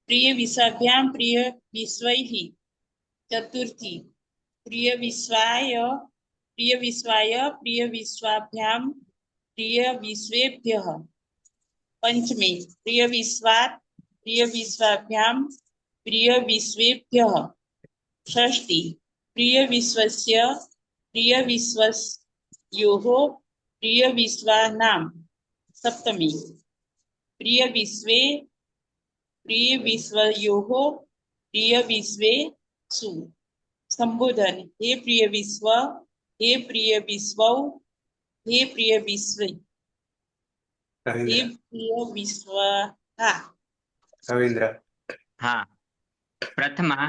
प्रिय विश्वाभ्यां प्रिय विश्वैः चतुर्थी प्रिय विश्वाय प्रिय विश्वाभ्यां प्रिय विश्वेभ्यः पंचमी प्रिय विश्वात् प्रिय विश्वाभ्यां प्रिय विश्वेभ्यः षष्ठी प्रिय विश्वस्य प्रिय विश्वयोः प्रिय विश्वानां सप्तमी प्रिय विश्वे प्रिय विश्वयोः प्रिय विश्वेषु संबोधन हे प्रिय विश्व हे प्रिय विश्वौ हे प्रिय विश्व हे रविंद्र प्रिय विश्वाः रविंद्र हाँ प्रथमा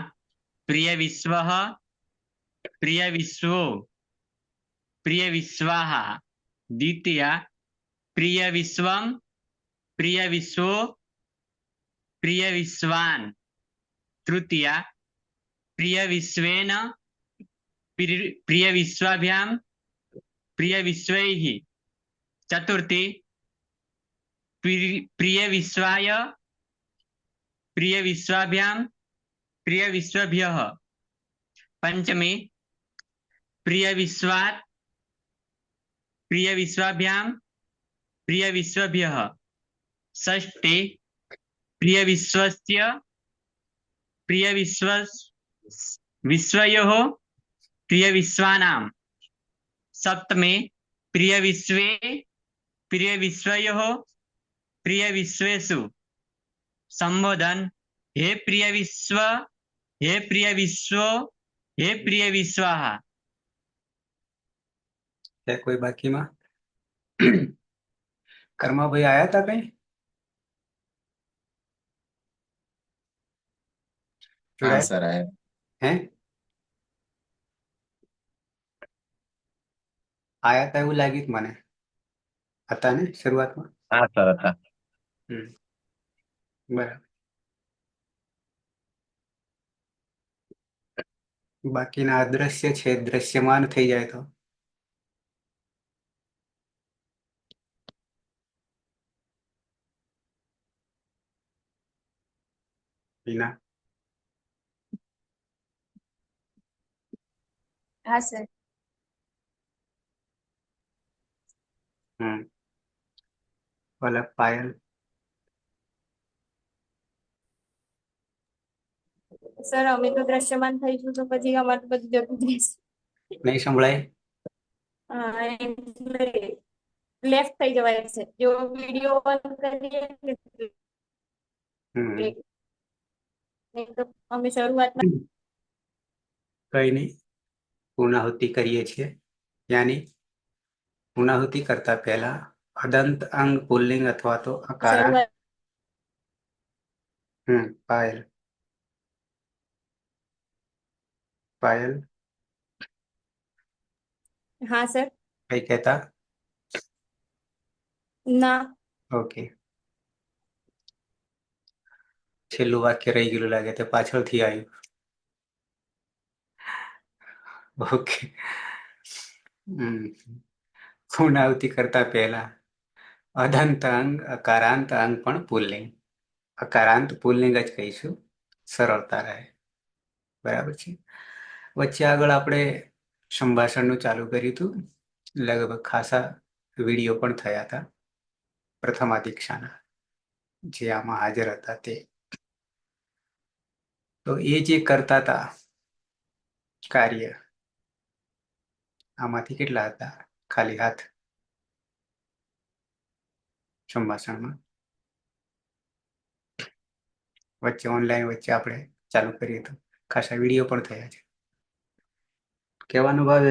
प्रिय विश्वः प्रिय विश्वो प्रिय विश्वाः द्वितीया प्रिय विश्वं प्रिय विश्वो प्रिय विश्वान् तृतीया प्रिय विश्वेन प्रिय विश्वाभ्यां प्रिय विश्वैः चतुर्थी प्रिय विश्वाय प्रिय विश्वाभ्यां प्रिय विश्वभ्यः पंचमी प्रिय विश्वात् प्रिय विश्वाभ्यां प्रिय विश्वभ्यः षष्ठी प्रिय विश्वस्य प्रिय विश्वयोः प्रिय विश्वानां सप्तमी प्रिय विश्वे प्रिय विश्वयोः प्रिय विश्वेषु संबोधन हे प्रिय विश्व हे प्रिय विश्व हे प्रिय विश्वाः है कोई बाकी में कर्मा भाई आया था कहीं हाँ जुड़ाए सर आया हैं आया था એવું લાગ્યું મને હતા ને શરૂઆતમાં हाँ सर था બરાબર બાકીના અદ્રશ્ય છે દ્રશ્યમાન થઈ જાય તો હિના હા સર. ભલે પાયલ સર અમે તો દ્રશ્યમાન થઈશું તો પછી અમારે બધું જતું જ રહેશે. નહીં સંભળાય? લેફ્ટ થઈ જવાય છે જો વિડીયો બંધ કરીએ નહીં તો અમે શરૂઆતમાં કઈ નહીં, પૂર્ણાહુતિ કરીએ છીએ. યાની પૂર્ણાહુતિ કરતા પહેલા અદંત અંગ પુલ્લિંગ અથવા તો અકારાંત. શરૂઆત પાયલ પાયલ હા સર. કઈ કહેતા? ના. ઓકે, છેલ્લું વાક્ય રહી ગયેલું લાગે તે પાછળથી આવ્યું. ઓકે, પૂર્ણાહુતિ કરતા પહેલા અદંત અંગ અકારાંત અંગ પણ પુલ્લિંગ, અકારાંત પુલ્લિંગ જ કહીશું, સરળતા રહે. બરાબર છે. વચ્ચે આગળ આપણે સંભાષણનું ચાલુ કર્યું હતું, લગભગ ખાસા વિડીયો પણ થયા હતા પ્રથમા દીક્ષાના, જે આમાં હાજર હતા તે. તો એ જે કરતા હતા કાર્ય, આમાંથી કેટલા હતા ખાલી હાથ સંભાષણમાં? વચ્ચે ઓનલાઈન વચ્ચે આપણે ચાલુ કર્યું હતું, ખાસા વિડીયો પણ થયા છે. કહેવાનો ભાવ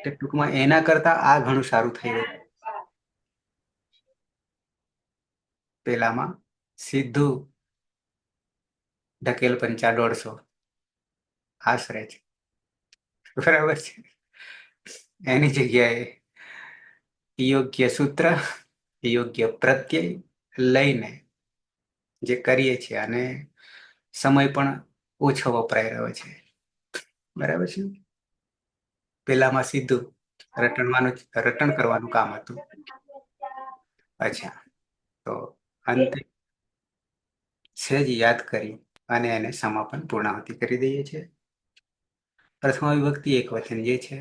કે ટૂંકમાં એના કરતા આ ઘણું સારું થઈ રહ્યું. પેલામાં સીધું ઢકેલ પંચા 150 આશરે છે, બરાબર છે. એની જગ્યાએ યોગ્ય સૂત્ર, યોગ્ય પ્રત્યય લઈને જે કરીએ છીએ અને સમય પણ ઓછો વપરાઈ રહ્યો છે, બરાબર છે. પેલામાં સીધું રટણ કરવાનું કામ હતું. અચ્છા, તો અંતે સહેજ યાદ કરી અને એને સમાપન પૂર્ણાહુતિ કરી દઈએ છીએ. પ્રથમ વિભક્તિ એક વચન જે છે,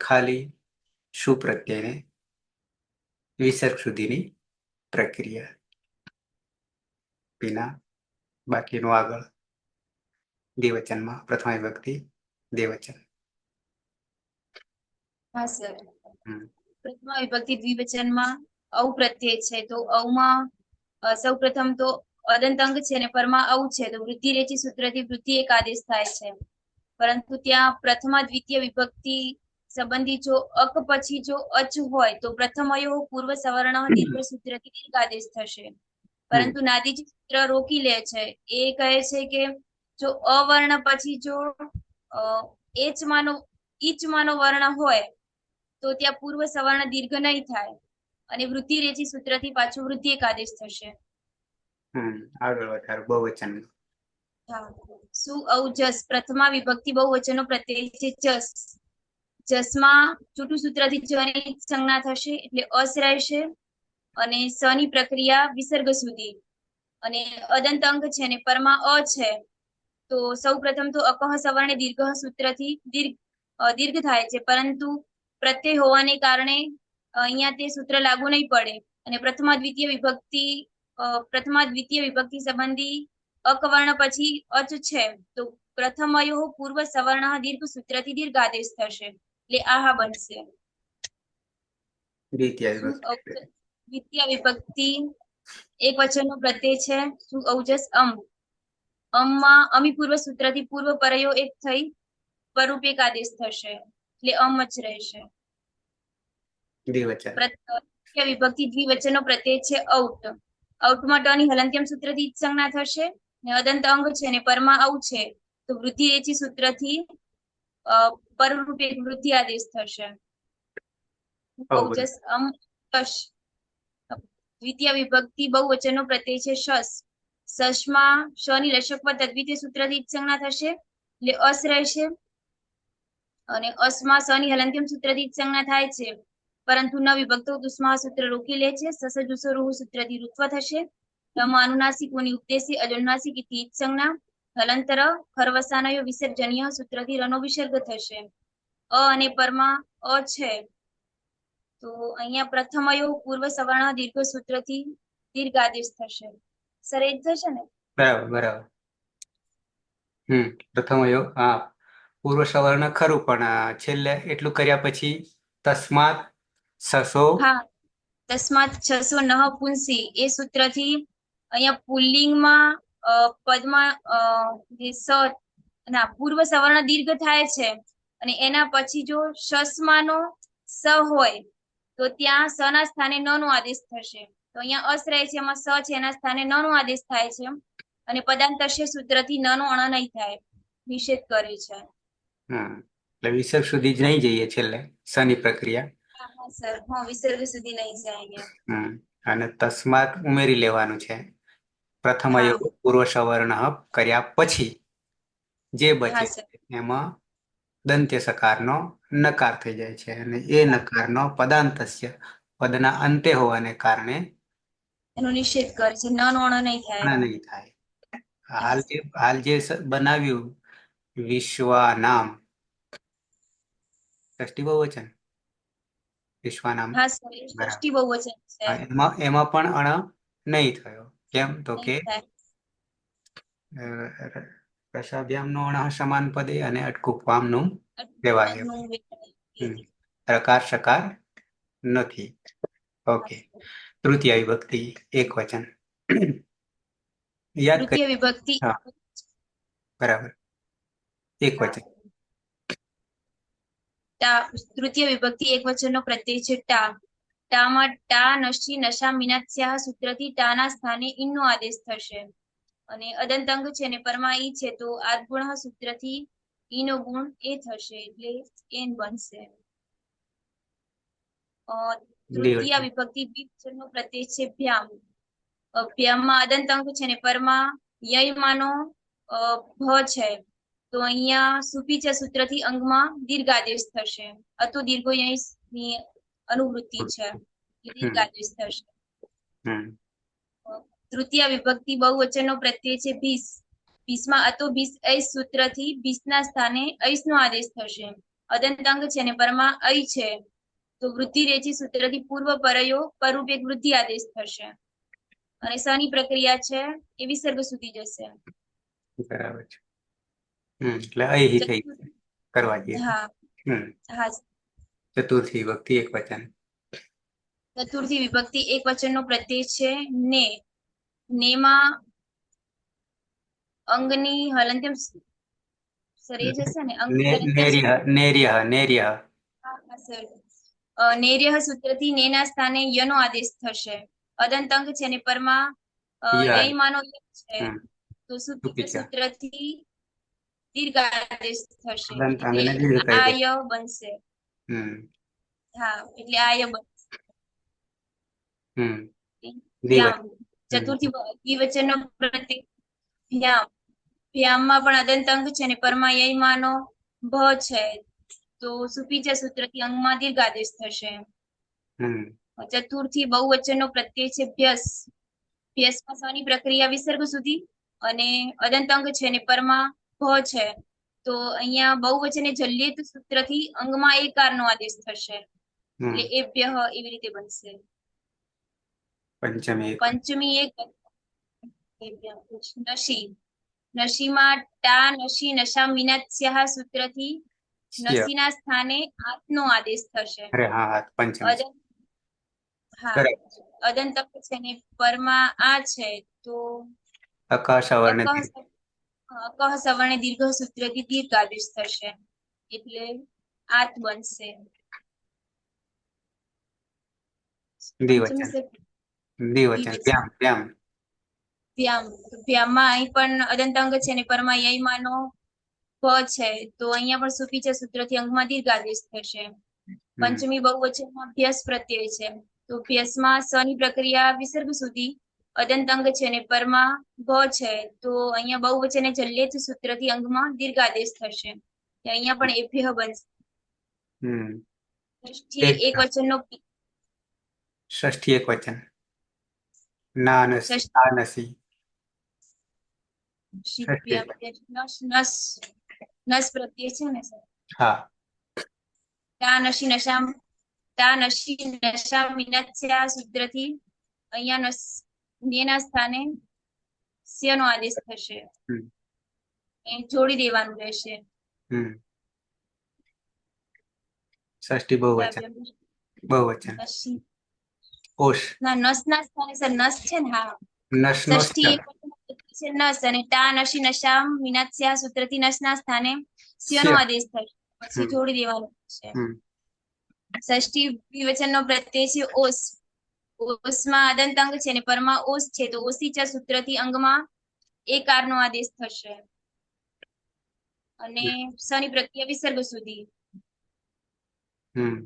ખાલી શું પ્રત્યયને વિસર્ગ સુધીની પ્રક્રિયા. વિના બાકીનું આગળ દ્વિવચનમાં, પ્રથમ વિભક્તિ દ્વિવચન. હા સર. પ્રથમ વિભક્તિ દ્વિવચનમાં ઔ પ્રત્યય છે, તો ઔમાં સૌ પ્રથમ તો અદંત અંગ છે ને પરમાં ઔ છે, તો વૃદ્ધિ રેચી સૂત્રથી વૃદ્ધિ એક આદેશ થાય છે. પરંતુ ત્યાં પ્રથમા દ્વિતીય વિભક્તિ સંબંધી જો અક પછી જો અચ હોય તો પ્રથમ અયો પૂર્વ સવર્ણ દીર્ઘ સૂત્રથી દીર્ઘ આદેશ થશે. પરંતુ નાદીજી સૂત્ર રોકી લે છે. એ કહે છે કે જો અવર્ણ પછી જો ઈચ માનો વર્ણ હોય તો ત્યાં પૂર્વ સવર્ણ દીર્ઘ નહીં થાય અને વૃદ્ધિ રેચી સૂત્રથી પાછું વૃદ્ધિ એક આદેશ થશે. આગળ વધારો બહુવચન. સુ ઔ જસ પ્રથમા વિભક્તિ બહુવચનનો પ્રત્યય છે જસ. જસમાં છૂટું સૂત્રથી જની સંજ્ઞા થશે એટલે અસ રહેશે અને સની પ્રક્રિયા વિસર્ગ સુધી. અને અદંત અંગ છે ને પરમાં અ છે, તો સૌ પ્રથમ તો અકહ સવર્ણ દીર્ઘ સૂત્રથી દીર્ઘ થાય છે, પરંતુ પ્રત્યય હોવાને કારણે અહીંયા તે સૂત્ર લાગુ નહીં પડે અને પ્રથમા દ્વિતીય વિભક્તિ સંબંધી અકવર્ણ પછી અચ છે, તો પ્રથમ અયો પૂર્વ સવર્ણ દીર્ઘ સૂત્રથી દીર્ઘ આદેશ થશે એટલે આહા બનશે. દ્વિતીય વિભક્તિ એક વચનનો પ્રત્યય છે, સુ ઔજસ અમ. અમમાં અમી પૂર્વ સૂત્રથી પૂર્વ પરયો એક થઈ પરરૂપ એક આદેશ થશે એટલે અમ જ રહેશે. વિભક્તિ દ્વિવચનનો પ્રત્યય છે ઔટ. ઔટમાં ટની હલંત્યમ સૂત્રથી સંજ્ઞા થશે ને અદંત અંગ છે ને પરમાં ઔ છે, તો વૃદ્ધિ રેચી સૂત્રથી પરરૂપ એક વૃદ્ધિ આદેશ થશે. ઔજસ અમ શશ. દ્વિતીય વિભક્તિ બહુવચનનો પ્રત્યય છે શશ. શશમાં શની લશક પર તદ્વિતીય સૂત્રથી સંજ્ઞા થશે એટલે અસ રહેશે અને અસમાં સની હલંત્યમ સૂત્રથી સંજ્ઞા થાય છે, પરંતુ ન વિભક્તો દુસ્મા સૂત્ર રોકી લે છે. સસ જુસો રૂહ સૂત્રથી રૂત્વ થશે અનુનાસિકોની ઉપદેશી અજોનાસિક ઇતિ ઈત સંજ્ઞા હલંતર ખરવસાનયો વિસર્જનીય સૂત્રથી રનો વિસર્ગ થશે. અ અને પરમાં અ છે તો અહીંયા પ્રથમયો પૂર્વ સવર્ણ દીર્ઘ સૂત્રથી દીર્ઘ આદેશ થશે. સર એ જ થશે ને? બરાબર બરાબર. પ્રથમ હા પૂર્વ સવર્ણ ખરું, પણ છેલ્લે એટલું કર્યા પછી તસ્માત સસો હા, તસ્માત 609 પુંસી એ સૂત્રથી અહીંયા પુલ્લિંગમાં પદમાં જે સ ના પૂર્વ સવર્ણ દીર્ઘ થાય છે અને એના પછી જો શસ્માનો સ હોય તો ત્યાં સ ના સ્થાને ન નો આદેશ થશે. તો અહીંયા અસ રહે છે, એમાં સ છે, એના સ્થાને ન નો આદેશ થાય છે અને પદાંતસ્ય સૂત્રથી ન નો અણ નહીં થાય, નિષેધ કરે છે. એટલે વિસર્ગ સુધી જ નહીં જઈએ છેલ્લે શની પ્રક્રિયા. હા સર, હા વિસર્ગ સુધી નહીં જાય અહીંયા. અને તસ્માત ઉમેરી લેવાનું છે પ્રથમ હા. પૂર્વ સવર્ણ કર્યા પછી જે હા બચે સર. એમાં દંત્ય સકારનો નકાર થઈ જાય છે અને એ નકારનો પદાંતસ્ય પદના અંતે હોવાને કારણે એનો નિષેધ કરે છે, ન નો અણ નહીં થાય. નહીં થાય. હાલ જે બનાવ્યું વિશ્વાનામ ષષ્ઠી બહુવચન વિશ્વાનામ, હા સર, એ ષષ્ઠી બહુવચન છે. એમાં પણ અણ નહીં થયો. કેમ તો કે નહીં થાય. રસાભ્યામ નો અણ સમાન પદે અને અટકુપવામ નું લેવાય. પ્રકાર સકાર નથી. ઓકે. તૃતીય વિભક્તિ એક વચન યાદ કરી. તૃતીય વિભક્તિ હા બરાબર, એક વચન. તૃતીય વિભક્તિ એક વચનનો પ્રત્યય છે ટા. ટામાં ટા નશી નશા મીનાત્સ્યાહ સૂત્રથી ટાના સ્થાને ઈનનો આદેશ થશે અને અદંતંગ છે ને પરમાં ઈ છે તો આદગુણ સૂત્રથી ઈનો ગુણ એ થશે એટલે એન બનશે. તૃતીય વિભક્તિ દ્વિવચનનો પ્રત્યય છે ભ્યામ. ભ્યામમાં અદંતંગ છે ને પરમાં યયમાનો ભ છે તો અહીંયા સુપીચ સૂત્રથી અંગમાં દીર્ઘ આદેશ થશે. અતો દીર્ઘો ની અનુવૃત્તિ છે, દીર્ઘ આદેશ થશે. તૃતીય વિભક્તિ બહુવચનનો પ્રત્યય છે ભીસ. ભીસમાં અતો ભીસ ઐસ સૂત્રથી ભીસના સ્થાને ઐસનો આદેશ થશે. અદંતંગ છે ને પરમાં ઐ છે તો વૃદ્ધિ રેચી સૂત્રથી પૂર્વ પરયો પરરૂપ એક વૃદ્ધિ આદેશ થશે અને સની પ્રક્રિયા છે એ વિસર્ગ સુધી જશે. બરાબર છે. એટલે અહીં થઈ કરવા જઈએ. હા હા. ચતુર્થી વિભક્તિ એક વચન. ચતુર્થી વિભક્તિ એક વચનનો પ્રત્યય છે ને. નેમાં અંગની હલંત્યમ સર એ જશે ને નેર્ય નેર્ય સૂત્રથી નેના સ્થાને યનો આદેશ થશે. અદંતંગ છે ને પરમાં યયમાનો છે તો સુપીચ સૂત્રથી દીર્ઘ આદેશ થશે આ ય બનશે. હા એટલે આ ય બનશે. ચતુર્થી દ્વિવચનનો પ્રત્યય ભ્યામ. ભ્યામમાં પણ અદંતંગ છે ને પરમાં યયમાનો ભ છે તો સુપીચ સૂત્રથી અંગમાં દીર્ઘ આદેશ થશે. ચતુર્થી બહુવચનનો પ્રત્યય છે ભ્યસ. ભ્યસમાં સની પ્રક્રિયા વિસર્ગ સુધી અને અદંતંગ છે ને પરમાં ભ છે તો અહીંયા બહુવચને જલ્યત સૂત્રથી અંગમાં એકારનો આદેશ થશે એટલે એભ્ય એવી રીતે બનશે. પંચમી એક નશી. નશીમાં ટા નશી નશા મીનાત્સ્યાહ સૂત્રથી નસીના સ્થાને આત્નો આદેશ થશે. અદંતક છે ને પરમાં આ છે તો અકહ સવર્ણ દીર્ઘ સૂત્રથી દીર્ઘ આદેશ થશે એટલે આત બનશે. ભ્યામમાં અહીં પણ અદંતંગ છે ને પરમાં યયમાનો ભ છે તો અહીંયા પણ સુપીચ સૂત્રથી અંગમાં દીર્ઘ આદેશ થશે. પંચમી બહુવચનમાં ભ્યસ પ્રત્યય છે તો ભ્યસમાં સની પ્રક્રિયા વિસર્ગ સુધી અદંતંગ છે ને પરમાં ભ છે તો અહીંયા બહુવચને જલ્યત સૂત્રથી અંગમાં દીર્ઘ આદેશ થશે. અહીંયા પણ એભ્ય બનશે. ષષ્ઠી એક વચનનો ષષ્ઠી એક વચન. ના નસી ષષ્ઠી આ નસી ષષ્ઠી નસ નસ નસ પ્રત્યય છે ને સર હા તા નશી નશા મિનસ્યા સૂત્રથી અહીંયા નેના સ્થાને સ્યનો આદેશ થશે હમ એ જોડી દેવાનું રહેશે હમ ષષ્ઠી બહુવચન બહુવચન નશી ઓશ ના નસ ના સ્થાને સર નસ છે ને હા નસનો ષષ્ઠી સ્તર એક છે નસ અને તા નશી નશામ મિનાત્સ્યા સૂત્રથી નસ ના સ્થાને સ્યનો સ્ય આદેશ થશે પછી હમ જોડી દેવાનું છે હમ ષષ્ઠી દ્વિવચનનો પ્રત્યય છે ઓસ ઓસમાં અદંત અંગ છે ને પરમાં ઓસ છે તો ઓસી ચ સૂત્રથી અંગમાં એકારનો આદેશ થશે અને સની પ્રત્યય વિસર્ગ સુધી હમ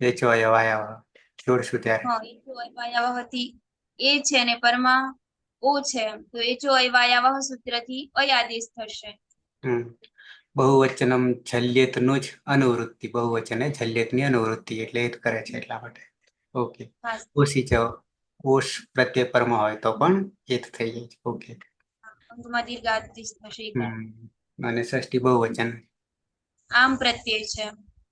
એ ચોય વાયા જોડશું ત્યારે હા એ જો અયવાયાવહ હતી એ છે ને પરમાં ઓ છે તો એ જો અયવાયાવહ સૂત્રથી અય આદેશ થશે હમ બહુવચનમ જલ્યતનું જ અનુવૃત્તિ બહુવચન એ જલ્યતની અનુવૃત્તિ એટલે એ જ કરે છે એટલા માટે ઓકે હા ઓછી ચ ઓશ પ્રત્યય પરમાં હોય તો પણ એ જ થઈ જાય છે ઓકે અંગમાં દીર્ઘ આદેશ થશે એ કારણે. અને ષષ્ઠી બહુવચન આમ પ્રત્યય છે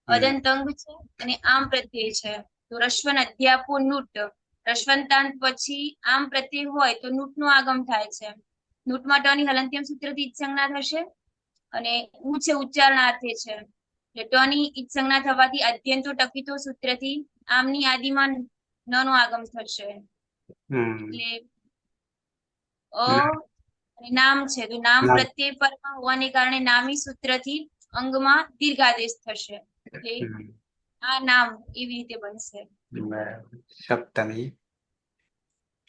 અદંત અંગ છે અને આમ પ્રત્યય છે તો રશ્વન અધ્યાપો નૂટ રશ્વંતાંત પછી આમ પ્રત્યય હોય તો નૂટ નું આગમ થાય છે નૂટમાં ટની હલંત્યમ સૂત્રથી ઈચ્છંગના થશે અને ઉ છે ઉચ્ચારણાર્થે છે એટલે ટની ઈચ્છંગના થવાથી અદ્યંતો ટકીતો સૂત્રથી આમની આદિમાં ન નું આગમ થશે એટલે અને નામ છે તો નામ નામ. પ્રત્યય પરમાં હોવાને કારણે નામી સૂત્રથી અંગમાં દીર્ઘાદેશ થશે એટલે આ નામ એવી રીતે બનશે બરાબર સપ્તમી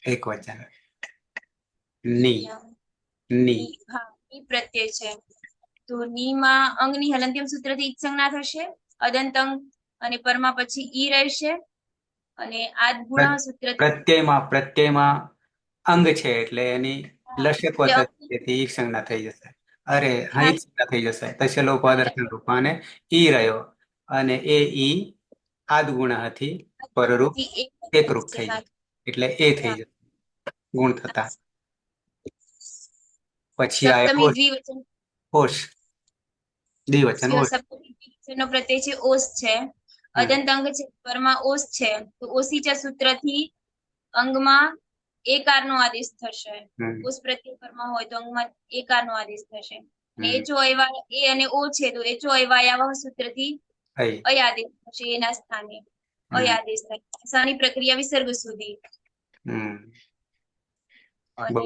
એક વચન ની ની હા ની પ્રત્યય છે તો ની માં અંગની હલંત્યમ સૂત્રથી ઈચ્છંગના થશે અદંત અંગ અને પરમાં પછી ઈ રહેશે અને આદ ગુણ સૂત્ર પ્રત્યયમાં અંગ છે એટલે એની લસક તેથી ઈ સંજ્ઞા થઈ જશે અરે હા ઈ સંજ્ઞા થઈ જશે તસે લોપાદર્શન રૂપમાં અને ઈ રહ્યો અને એ ઈ આદ ગુણ હતી પરરૂપ એકરૂપ થઈ જાય એટલે એ થઈ જશે ગુણ થતા પછી સપ્તમી આવ્યો દ્વિવચન ઓશ દ્વિવચન ઓશ સપ્તમી દ્વિવચનનો પ્રત્યય છે ઓસ છે અદંત અંગ છે પરમાં ઓસ છે તો ઓસી ચ સૂત્રથી અંગમાં એકાર નો આદેશ થશે ઓસ પ્રત્યય પરમાં હોય તો અંગમાં એકાર નો આદેશ થશે અને એ જો એ અને ઓ છે તો એ જો અયવાયાવહ સૂત્રથી અય આદેશ થશે એના સ્થાને અય આદેશ થશે સની પ્રક્રિયા વિસર્ગ સુધી અને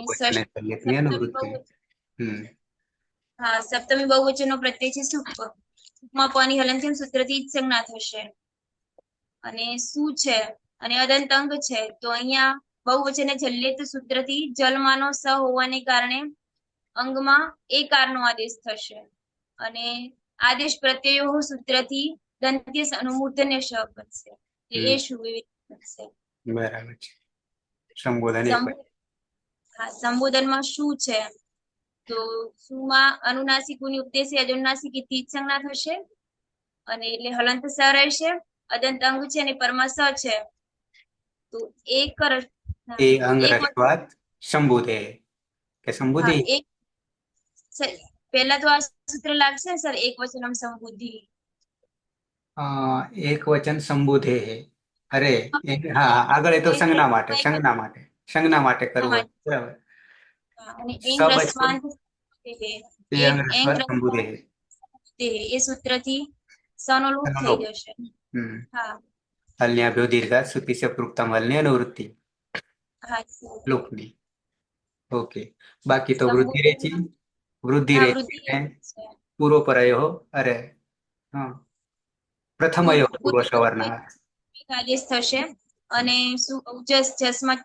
હા સપ્તમી બહુવચનનો પ્રત્યય છે સુપ સુપમાં પની હલંત્યમ સૂત્રથી ઈચ્છંગના થશે અને શું છે અને અદંત અંગ છે તો અહીંયા બહુવચન જલ્યત સૂત્રથી જલમાનો સ હોવાને કારણે અંગમાં એકાર નો આદેશ થશે અને આદેશ પ્રત્યયો સૂત્રથી દંત્ય અનુમૂર્ધન્ય શ બનશે એ શું એવી બનશે બરાબર છે સંબોધન હા સંબોધનમાં શું છે તો સુમાં અનુનાસિકુની ઉપદેશી અજનુનાસિક ઈચ્છંગના થશે અને એટલે હલંત સ રહેશે અદંત અંગ છે અને પરમાં સ છે તો એક એ અંગ રસ્વાત સંબોધે કે સંબોધી એક પહેલા તો આ સૂત્ર લાગશે ને સર એક વચનમ સંબુદ્ધિ એક વચન સંબોધે અરે હા આગળ એ તો સંજ્ઞા માટે કરવું બરાબર અને એંગ રસ્વાંત સંબોધે એ સૂત્રથી સનો લોપ થઈ જશે હા અલ્યાભ્યો દીર્ઘા સુતિસ્ય પૃક્તમ અલ્ય અનુવૃત્તિ હા લોકની ઓકે બાકી તો વૃદ્ધિ રેચી પૂર્વ પરાયો અરે હા પ્રથમ પૂર્વ સવર્ણ આદેશ થશે અને જસમાં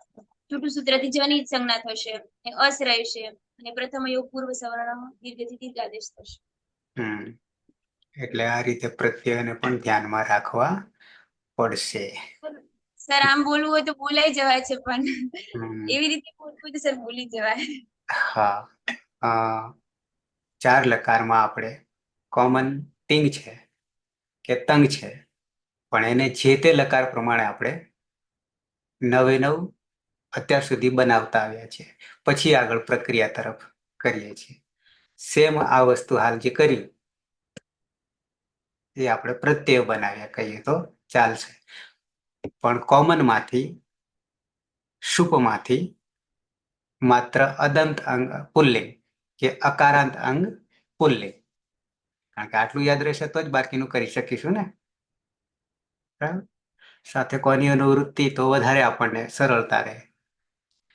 છૂટું સૂત્રથી જની સંજ્ઞા થશે અસ રહેશે અને પ્રથમ યોગ પૂર્વ સવર્ણ દીર્ઘથી દીર્ઘ આદેશ થશે એટલે આ રીતે પ્રત્યયને પણ ધ્યાનમાં રાખવા પડશે સર આમ બોલવું હોય તો બોલાઈ જવાય છે પણ એવી રીતે બોલવું હોય તો સર ભૂલી જવાય હા ચાર લકારમાં આપણે કોમન ટિંગ છે કે તંગ છે પણ એને જે તે લકાર પ્રમાણે આપણે 9 એ 9 અત્યાર સુધી બનાવતા આવ્યા છે, પછી આગળ પ્રક્રિયા તરફ કરીએ છીએ. સેમ આ વસ્તુ હાલ જે કરી એ આપણે પ્રત્યય બનાવ્યા કહીએ તો ચાલશે. પણ કોમન માંથી શુપમાંથી માત્ર અદંત અંગ પુલ્લિંગ કે અકારાંત અંગ પુલ્લિંગ, કારણ કે આટલું યાદ રહેશે તો જ બાકીનું કરી શકીશું ને. બરાબર. સાથે કોની અનુવૃત્તિ તો વધારે આપણને સરળતા રહે,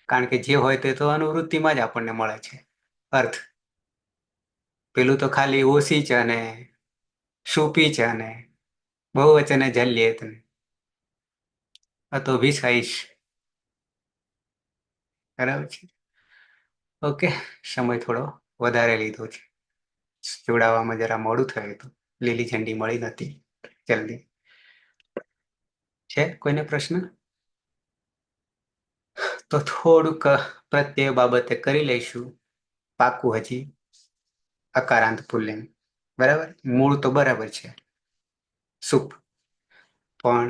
કારણ કે જે હોય તે તો અનુવૃત્તિમાં જ આપણને મળે છે અર્થ. પેલું તો ખાલી ઓછી છે અને શુપી છે અને બહુવચને જલ્યે તો વિષાઈશ. બરાબર છે. ઓકે, સમય થોડો વધારે લીધો છે, જોડાવામાં જરા મોડું થયું હતું, લીલી ઝંડી મળી નથી જલ્દી. છે કોઈને પ્રશ્ન? તો થોડુંક પ્રત્યય બાબતે કરી લઈશું. પાકું હજી અકારાંત પુલ્લિંગ. બરાબર. મૂળ તો બરાબર છે સુપ, પણ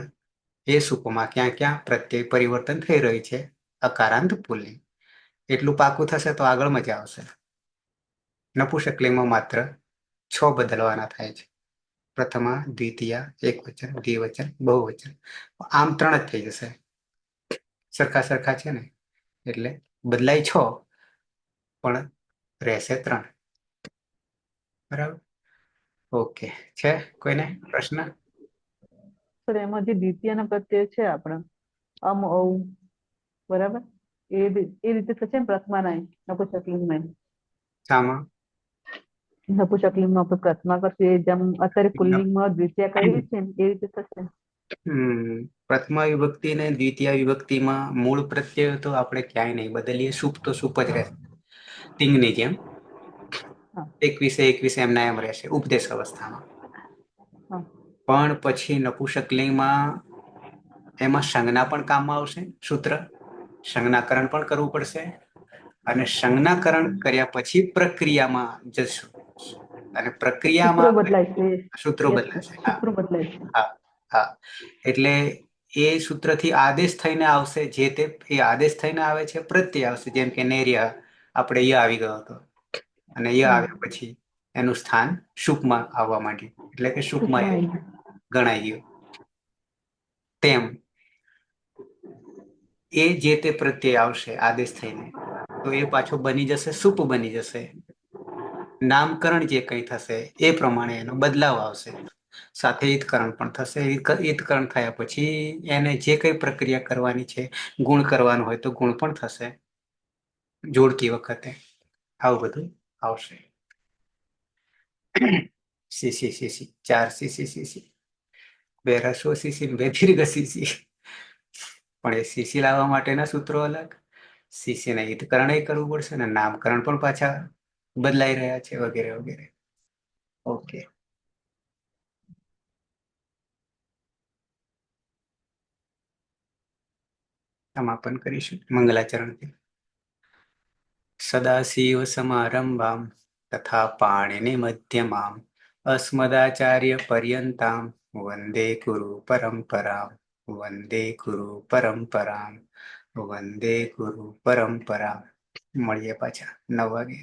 એ સુપમાં ક્યાં ક્યાં પ્રત્યય પરિવર્તન થઈ રહ્યું છે અકારાંત પુલ્લિંગ. એટલું પાકું થશે તો આગળ મજા આવશે. નપુંસકલિંગમાં માત્ર 6 બદલવાના થાય છે. પ્રથમા, દ્વિતીયા, એકવચન, દ્વિવચન, બહુવચન. આમ 3 જ થઈ જશે, સરખા સરખા છે ને, એટલે બદલાય 6 પણ રહેશે 3. બરાબર. ઓકે, છે કોઈને પ્રશ્ન? સર એમાં જે દ્વિતીયના પ્રત્યય છે આપણા ઔ, બરાબર, એ રીતે થશે ને પ્રથમાના નપુંસકલિંગમાં? શામાં? નપુંસકલિંગમાં આપણે પ્રથમા કરશું એ જેમ અત્યારે પુલ્લિંગમાં દ્વિતીય કરી છે ને એ રીતે થશે. પ્રથમા વિભક્તિ અને દ્વિતીય વિભક્તિમાં મૂળ પ્રત્યય તો આપણે ક્યાંય નહીં બદલીએ, સુપ તો સુપ જ રહેશે તિંગની જેમ. 21 એમના એમ રહેશે ઉપદેશ અવસ્થામાં. પણ પછી નપુંસકલિંગમાં એમાં સંજ્ઞા પણ કામમાં આવશે, સૂત્ર સંજ્ઞાકરણ પણ કરવું પડશે, અને સંજ્ઞાકરણ કર્યા પછી પ્રક્રિયામાં જશું અને પ્રક્રિયામાં સૂત્રો બદલાશે. હા, એટલે એ સૂત્રથી આદેશ થઈને આવશે, જે તે એ આદેશ થઈને આવે છે પ્રત્યય આવશે. જેમ કે નેર્ય આપણે ય આવી ગયો હતો અને ય આવ્યા પછી એનું સ્થાન શુકમાં આવવા માંડ્યું, એટલે કે શુકમાં ગણાઈ ગયું. તેમ એ જે તે પ્રત્યય આવશે આદેશ થઈને તો એ પાછો બની જશે સુપ બની જશે. નામકરણ જે કંઈ થશે એ પ્રમાણે એનો બદલાવ આવશે. સાથે ઈતકરણ પણ થશે. ઈતકરણ થયા પછી એને જે કઈ પ્રક્રિયા કરવાની છે, ગુણ કરવાનું હોય તો ગુણ પણ થશે જોડતી વખતે. આવું બધું આવશે. સીસી સીસી 4 સીસી સીસી 2 રસ્વ સીસી 2 દીર્ઘ સીસી. પણ એ સીસી લાવવા માટેના સૂત્રો અલગ, સીસીને હિતકરણ કરવું પડશે અને નામકરણ પણ પાછા બદલાઈ રહ્યા છે વગેરે વગેરે. ઓકે, સમાપન કરીશું મંગલાચરણથી. સદાશિવ સમારંભામ તથા પાણિનિ મધ્યમામ અસ્મદાચાર્ય પર્યંતામ વંદે ગુરુ પરંપરામ. વંદે ગુરુ પરંપરામ. વંદે ગુરુ પરંપરામ. મળીએ પાછા 9 વાગે.